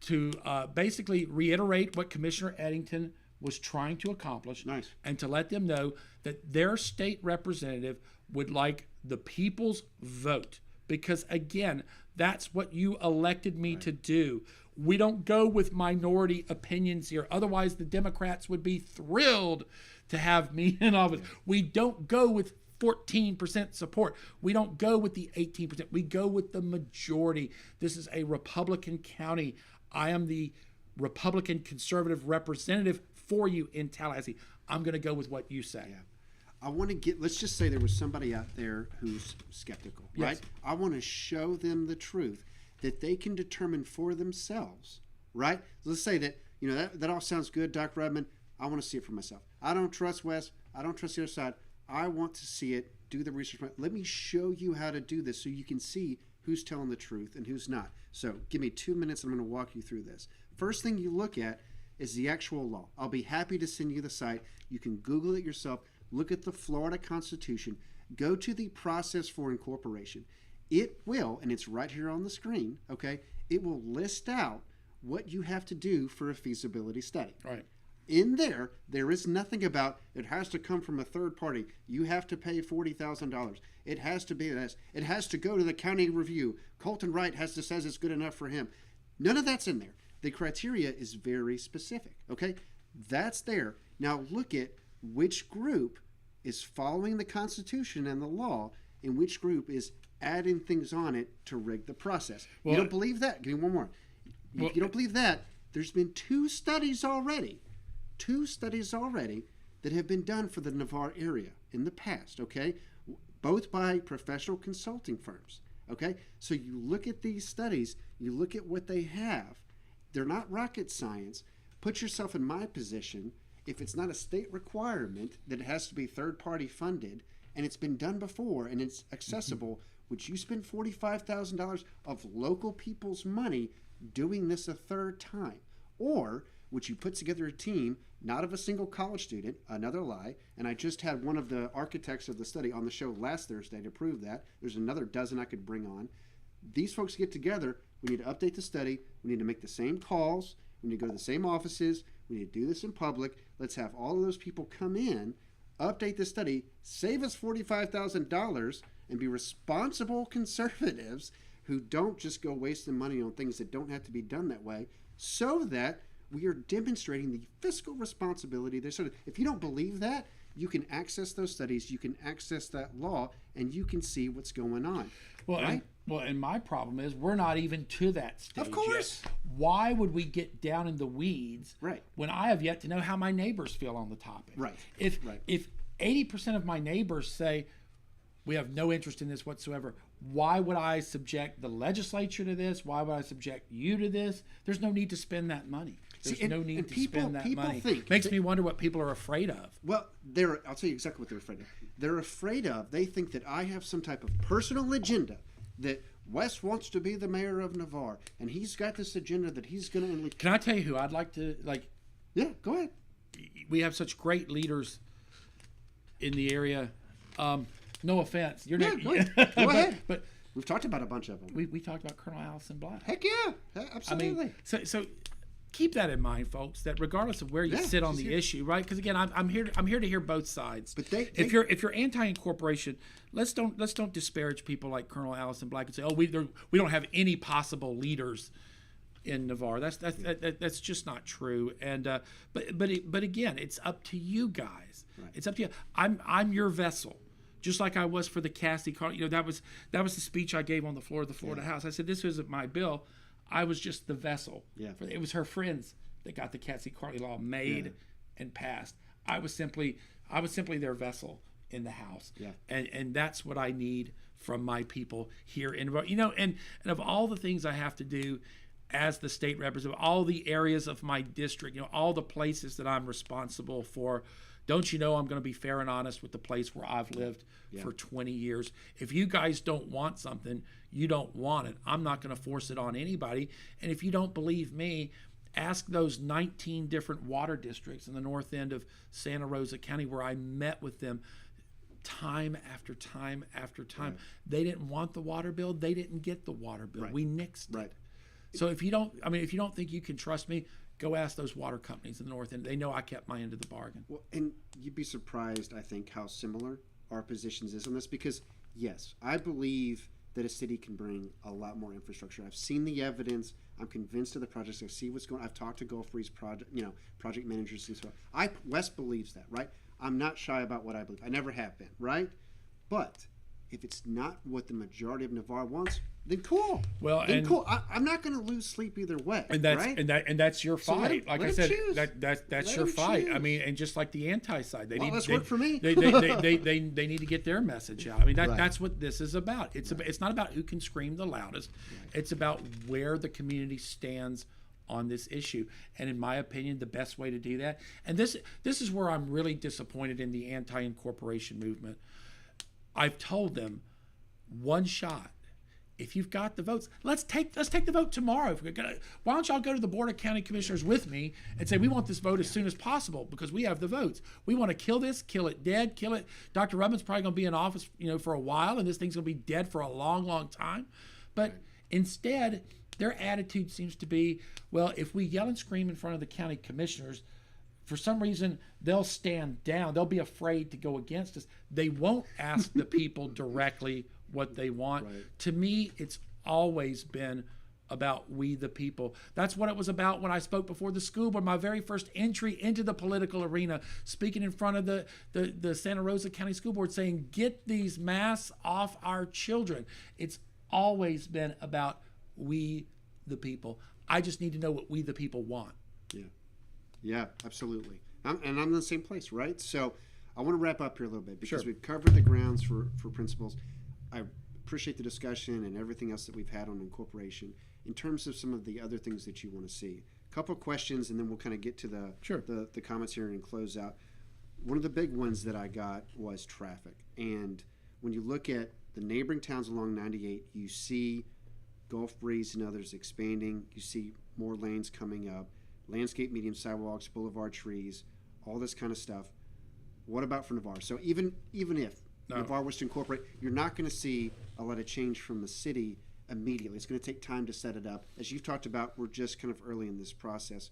To basically reiterate what Commissioner Eddington was trying to accomplish. Nice. And to let them know that their state representative would like the people's vote. Because again, that's what you elected me to do. We don't go with minority opinions here. Otherwise, the Democrats would be thrilled to have me in office. We don't go with 14% support. We don't go with the 18%. We go with the majority. This is a Republican county. I am the Republican conservative representative for you in Tallahassee. I'm going to go with what you say. Yeah. I want to let's just say there was somebody out there who's skeptical, Yes. right? I want to show them the truth that they can determine for themselves, right? Let's say that, that all sounds good, Dr. Rudman. I want to see it for myself. I don't trust Wes. I don't trust the other side. I want to see it, do the research. Let me show you how to do this so you can see who's telling the truth and who's not. So give me 2 minutes. I'm going to walk you through this. First thing you look at is the actual law. I'll be happy to send you the site. You can Google it yourself. Look at the Florida Constitution. Go to the process for incorporation. It will, and it's right here on the screen, okay? It will list out what you have to do for a feasibility study. Right. In there is nothing about it has to come from a third party. You have to pay $40,000. It has to be this. It has to go to the county review. Colton Wright says it's good enough for him. None of that's in there. The criteria is very specific, okay? That's there. Now look at which group is following the Constitution and the law and which group is adding things on it to rig the process. Well, you don't believe that? Give me one more. If you don't believe that, there's been two studies already that have been done for the Navar area in the past, okay? Both by professional consulting firms, okay? So you look at these studies, you look at what they have. They're not rocket science. Put yourself in my position. If it's not a state requirement that it has to be third-party funded, and it's been done before and it's accessible, would you spend $45,000 of local people's money doing this a third time? Or would you put together a team, not of a single college student, another lie, and I just had one of the architects of the study on the show last Thursday to prove that. There's another dozen I could bring on. These folks get together. We need to update the study. We need to make the same calls. We need to go to the same offices. We need to do this in public. Let's have all of those people come in, update the study, save us $45,000, and be responsible conservatives who don't just go wasting money on things that don't have to be done that way, so that we are demonstrating the fiscal responsibility. If you don't believe that, you can access those studies, you can access that law, and you can see what's going on. Well, right? And my problem is we're not even to that stage. Of course. Yet. Why would we get down in the weeds Right. when I have yet to know how my neighbors feel on the topic? Right. If Right. if 80% of my neighbors say we have no interest in this whatsoever, why would I subject the legislature to this? Why would I subject you to this? There's no need to spend that money. There's no need to spend that money. Makes me wonder what people are afraid of. Well, I'll tell you exactly what they're afraid of. They're afraid of, they think that I have some type of personal agenda, that Wes wants to be the mayor of Navar, and he's got this agenda that he's going to... Can I tell you who I'd like to, Yeah, go ahead. We have such great leaders in the area. No offense. You're not, Go ahead. But we've talked about a bunch of them. we talked about Colonel Allison Black. Heck yeah, absolutely. I mean, so keep that in mind, folks. That regardless of where you sit on the issue, right? Because again, I'm here to hear both sides. But if you're anti-incorporation, let's don't disparage people like Colonel Allison Black and say, oh, we don't have any possible leaders in Navar. That's just not true. And but again, it's up to you guys. Right. It's up to you. I'm your vessel just like I was for the Cassies Law. That was the speech I gave on the floor of the Florida House. I said, this isn't my bill. I was just the vessel. Yeah. It was her friends that got the Cassies Law made and passed. I was simply their vessel in the House. Yeah. And that's what I need from my people here in, and of all the things I have to do as the state representative, all the areas of my district, all the places that I'm responsible for, don't you know I'm going to be fair and honest with the place where I've lived for 20 years. If you guys don't want something, you don't want it. I'm not going to force it on anybody. And if you don't believe me, ask those 19 different water districts in the north end of Santa Rosa County where I met with them time after time after time. Right. They didn't want the water bill. They didn't get the water bill. Right. We nixed it. Right. So if you don't think you can trust me, go ask those water companies in the north end. They know I kept my end of the bargain. Well, and you'd be surprised, I think, how similar our positions is on this, because yes, I believe that a city can bring a lot more infrastructure. I've seen the evidence. I'm convinced of the projects. I see what's going on. I've talked to Gulf Breeze project managers and so on. Wes believes that, right? I'm not shy about what I believe. I never have been, right? But if it's not what the majority of Navar wants, then cool. Cool. I'm not going to lose sleep either way. And that's right? and that's your fight. Like I said, that's let your fight. Choose. I mean, and just like the anti-side, let's work for me. they need to get their message out. I mean, that's what this is about. It's not about who can scream the loudest. Right. It's about where the community stands on this issue. And in my opinion, the best way to do that, and this is where I'm really disappointed in the anti-incorporation movement. I've told them, one shot. If you've got the votes, let's take the vote tomorrow. Why don't y'all go to the Board of County Commissioners with me and say we want this vote as soon as possible because we have the votes. We want to kill this, kill it dead, kill it. Dr. Rudman's probably going to be in office, for a while, and this thing's going to be dead for a long, long time. But instead, their attitude seems to be, well, if we yell and scream in front of the county commissioners, for some reason, they'll stand down. They'll be afraid to go against us. They won't ask the people directly what they want. Right. To me, it's always been about we the people. That's what it was about when I spoke before the school board, my very first entry into the political arena, speaking in front of the Santa Rosa County School Board saying, get these masks off our children. It's always been about we the people. I just need to know what we the people want. Yeah, absolutely. I'm in the same place, right? So I want to wrap up here a little bit because we've covered the grounds for principles. I appreciate the discussion and everything else that we've had on incorporation. In terms of some of the other things that you want to see, a couple of questions, and then we'll kind of get to the comments here and close out. One of the big ones that I got was traffic. And when you look at the neighboring towns along 98, you see Gulf Breeze and others expanding. You see more lanes coming up, landscape, medium sidewalks, boulevard trees, all this kind of stuff. What about for Navar? So even if Navar was to incorporate, you're not going to see a lot of change from the city immediately. It's going to take time to set it up. As you've talked about, we're just kind of early in this process.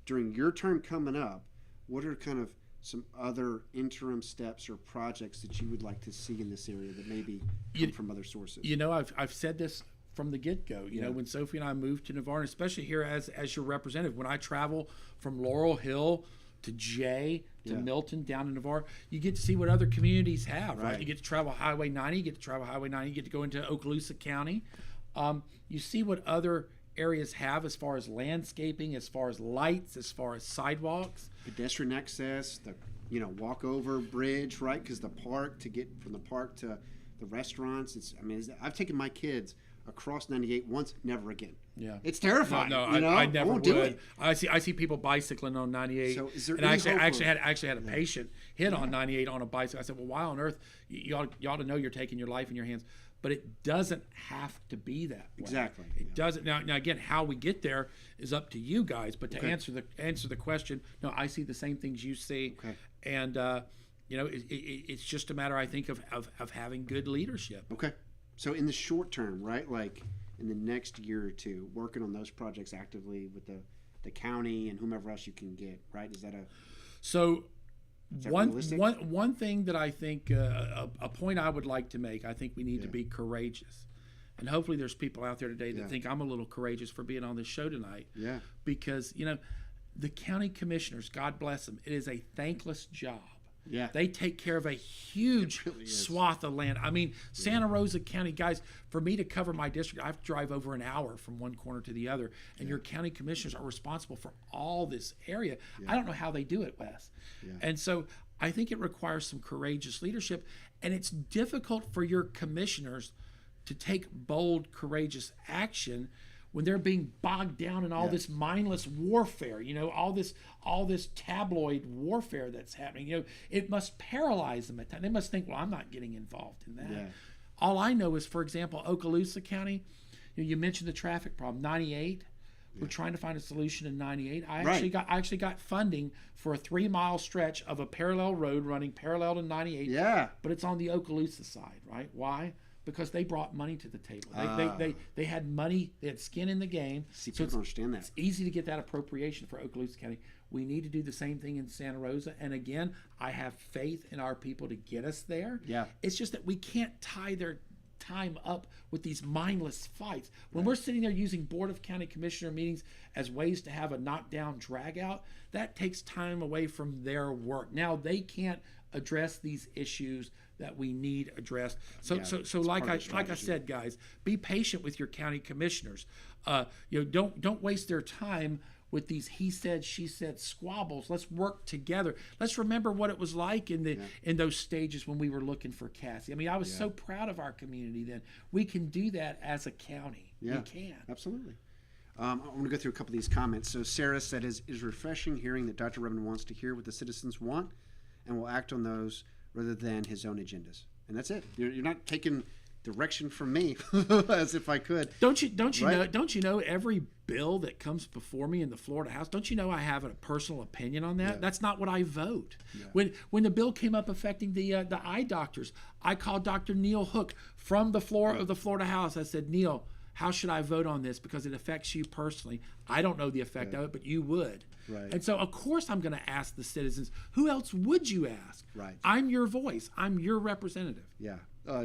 During your term coming up, what are kind of some other interim steps or projects that you would like to see in this area that maybe come from other sources? I've said this from the get-go. When Sophie and I moved to Navar, and especially here as your representative, when I travel from Laurel Hill to Jay to Milton down to Navar, you get to see what other communities have, right? You get to travel Highway 90, you get to go into Okaloosa County. You see what other areas have as far as landscaping, as far as lights, as far as sidewalks. Pedestrian access, the walk-over bridge, right? Because the park, to get from the park to the restaurants, I've taken my kids across 98 once, never again. Yeah, it's terrifying. I never would. Do it. I see people bicycling on 98. So is there and I actually had a patient hit on 98 on a bicycle. I said, well, why on earth you ought to know you're taking your life in your hands, but it doesn't have to be that way. Exactly. It doesn't. Now again, how we get there is up to you guys. But to answer the question, no, I see the same things you see, and it's just a matter, I think, of having good leadership. Okay. So in the short term, right, like in the next year or two, working on those projects actively with the county and whomever else you can get, right? Is that one thing that I think a point I would like to make? I think we need to be courageous, and hopefully there's people out there today that think I'm a little courageous for being on this show tonight. Yeah. Because the county commissioners, God bless them, it is a thankless job. Yeah. They take care of a huge really is. swath of land. I mean, Santa Rosa County, guys, for me to cover my district, I have to drive over an hour from one corner to the other. And your county commissioners are responsible for all this area. I don't know how they do it, Wes. And so I think it requires some courageous leadership. And it's difficult for your commissioners to take bold, courageous action when they're being bogged down in all this mindless warfare, all this tabloid warfare that's happening. It must paralyze them at times. They must think, well, I'm not getting involved in that. All I know is, for example, Okaloosa County, you mentioned the traffic problem, 98. We're trying to find a solution in 98. I actually got funding for a 3-mile stretch of a parallel road running parallel to 98. Yeah. But it's on the Okaloosa side, right? Why? Because they brought money to the table. They had money. They had skin in the game. See, people don't understand that. It's easy to get that appropriation for Okaloosa County. We need to do the same thing in Santa Rosa. And again, I have faith in our people to get us there. Yeah. It's just that we can't tie their time up with these mindless fights. When we're sitting there using Board of County Commissioner meetings as ways to have a knockdown drag out, that takes time away from their work. Now they can't address these issues that we need addressed. So like I said, guys, be patient with your county commissioners. Don't waste their time with these he said, she said squabbles. Let's work together. Let's remember what it was like in those stages when we were looking for Cassie. I mean, I was so proud of our community then. We can do that as a county. Yeah, we can. Absolutely. I want to go through a couple of these comments. So Sarah said, is refreshing hearing that Dr. Rudman wants to hear what the citizens want and will act on those rather than his own agendas. And that's it. You're not taking direction from me as if I could. Don't you know every bill that comes before me in the Florida House, don't you know I have a personal opinion on that? That's not what I vote. When the bill came up affecting the eye doctors, I called Dr. Neil Hook from the floor of the Florida House. I said, Neil, how should I vote on this? Because it affects you personally. I don't know the effect of it, but you would. Right. And so, of course, I'm going to ask the citizens. Who else would you ask? Right. I'm your voice. I'm your representative. Yeah.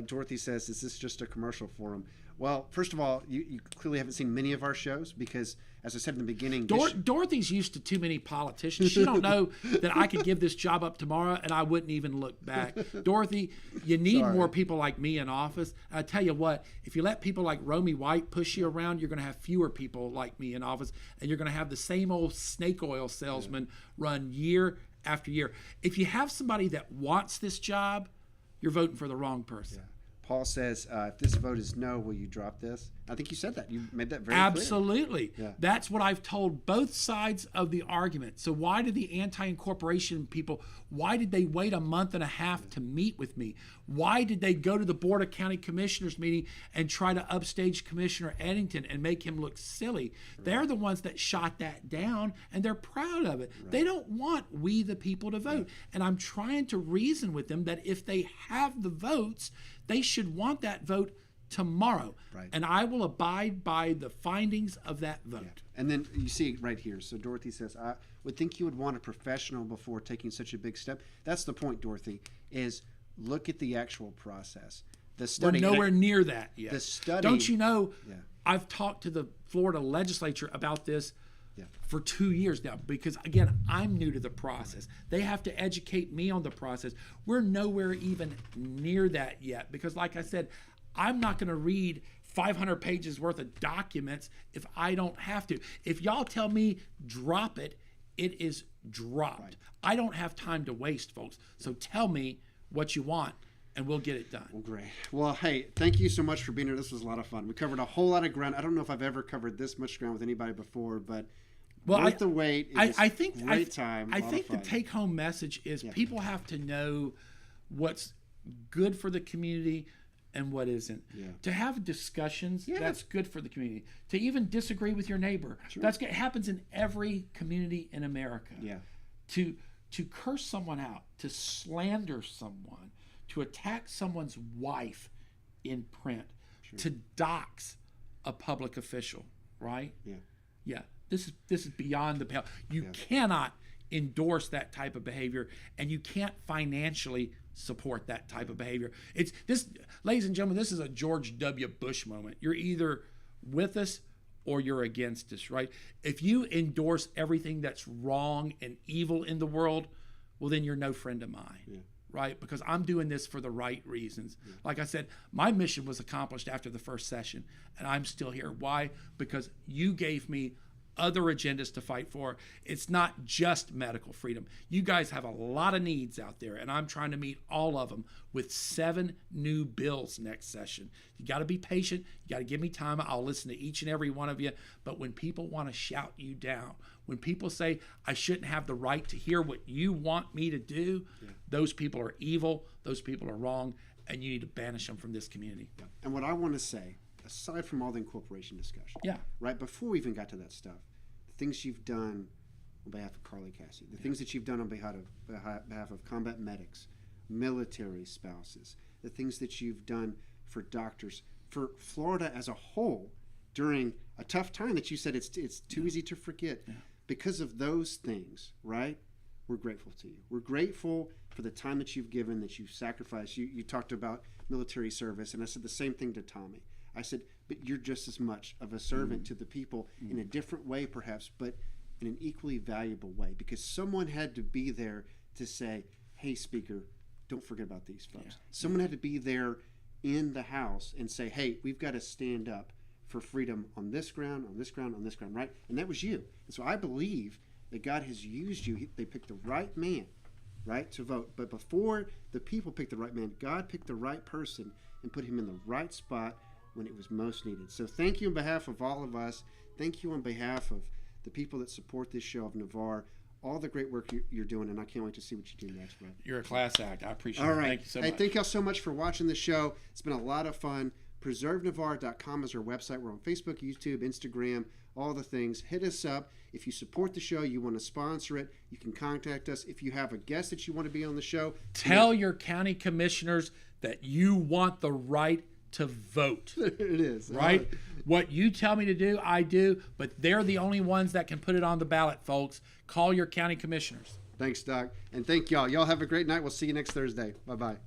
Dorothy says, is this just a commercial forum? Well, first of all, you clearly haven't seen many of our shows because, as I said in the beginning... Dorothy's used to too many politicians. She don't know that I could give this job up tomorrow and I wouldn't even look back. Dorothy, you need more people like me in office. I tell you what, if you let people like Romy White push you around, you're going to have fewer people like me in office, and you're going to have the same old snake oil salesman run year after year. If you have somebody that wants this job, you're voting for the wrong person. Yeah. Paul says, if this vote is no, will you drop this? I think you said that. You made that very Absolutely. clear. Yeah. That's what I've told both sides of the argument. So why did the anti-incorporation people, why did they wait a month and a half to meet with me? Why did they go to the Board of County Commissioners meeting and try to upstage Commissioner Eddington and make him look silly? Right. They're the ones that shot that down, and they're proud of it. Right. They don't want we the people to vote. Yeah. And I'm trying to reason with them that if they have the votes, they should want that vote tomorrow. Right. And I will abide by the findings of that vote. Yeah. And then you see right here. So Dorothy says, I would think you would want a professional before taking such a big step. That's the point, Dorothy, is look at the actual process. The study. We're nowhere near that yet. The study. Don't you know, I've talked to the Florida legislature about this for 2 years now, because again, I'm new to the process. They have to educate me on the process. We're nowhere even near that yet, because like I said, I'm not going to read 500 pages worth of documents if I don't have to. If y'all tell me drop it, it is dropped. Right. I don't have time to waste, folks. So tell me what you want, and we'll get it done. Well, great. Well, hey, thank you so much for being here. This was a lot of fun. We covered a whole lot of ground. I don't know if I've ever covered this much ground with anybody before, but worth the wait. I think the take-home message is people have to know what's good for the community and what isn't. Yeah. To have discussions, that's good for the community. To even disagree with your neighbor, it happens in every community in America. Yeah. To curse someone out, to slander someone, to attack someone's wife in print, to dox a public official, right? Yeah. Yeah. This is beyond the pale. You cannot endorse that type of behavior, and you can't financially support that type of behavior. It's this, ladies and gentlemen, this is a George W. Bush moment. You're either with us or you're against us, right? If you endorse everything that's wrong and evil in the world, well, then you're no friend of mine. Yeah. Right? Because I'm doing this for the right reasons. Yeah. Like I said, my mission was accomplished after the first session, and I'm still here. Why? Because you gave me other agendas to fight for. It's not just medical freedom. You guys have a lot of needs out there, and I'm trying to meet all of them with 7 new bills next session. You got to be patient. You got to give me time. I'll listen to each and every one of you. But when people want to shout you down, when people say I shouldn't have the right to hear what you want me to do, those people are evil. Those people are wrong, and you need to banish them from this community. Yeah. And what I want to say, aside from all the incorporation discussion, right before we even got to that stuff, the things you've done on behalf of Carly Cassie, the things that you've done on behalf of combat medics, military spouses, the things that you've done for doctors, for Florida as a whole during a tough time that you said it's too easy to forget. Yeah. Because of those things, right? We're grateful to you. We're grateful for the time that you've given, that you've sacrificed. You talked about military service, and I said the same thing to Tommy. I said, but you're just as much of a servant to the people in a different way, perhaps, but in an equally valuable way, because someone had to be there to say, hey, Speaker, don't forget about these folks. Yeah. Someone had to be there in the House and say, hey, we've got to stand up for freedom on this ground, on this ground, on this ground, right? And that was you. And so I believe that God has used you. They picked the right man, right, to vote. But before the people picked the right man, God picked the right person and put him in the right spot when it was most needed. So thank you on behalf of all of us. Thank you on behalf of the people that support this show of Navar, all the great work you're doing, and I can't wait to see what you do next, bro. You're a class act. I appreciate it. All right. Thank you so much. Hey, thank y'all so much for watching the show. It's been a lot of fun. PreserveNavar.com is our website. We're on Facebook, YouTube, Instagram, all the things. Hit us up. If you support the show, you want to sponsor it, you can contact us. If you have a guest that you want to be on the show, tell your county commissioners that you want the right to vote. It is. Right? What you tell me to do, I do, but they're the only ones that can put it on the ballot, folks. Call your county commissioners. Thanks, Doc. And thank y'all. Y'all have a great night. We'll see you next Thursday. Bye-bye.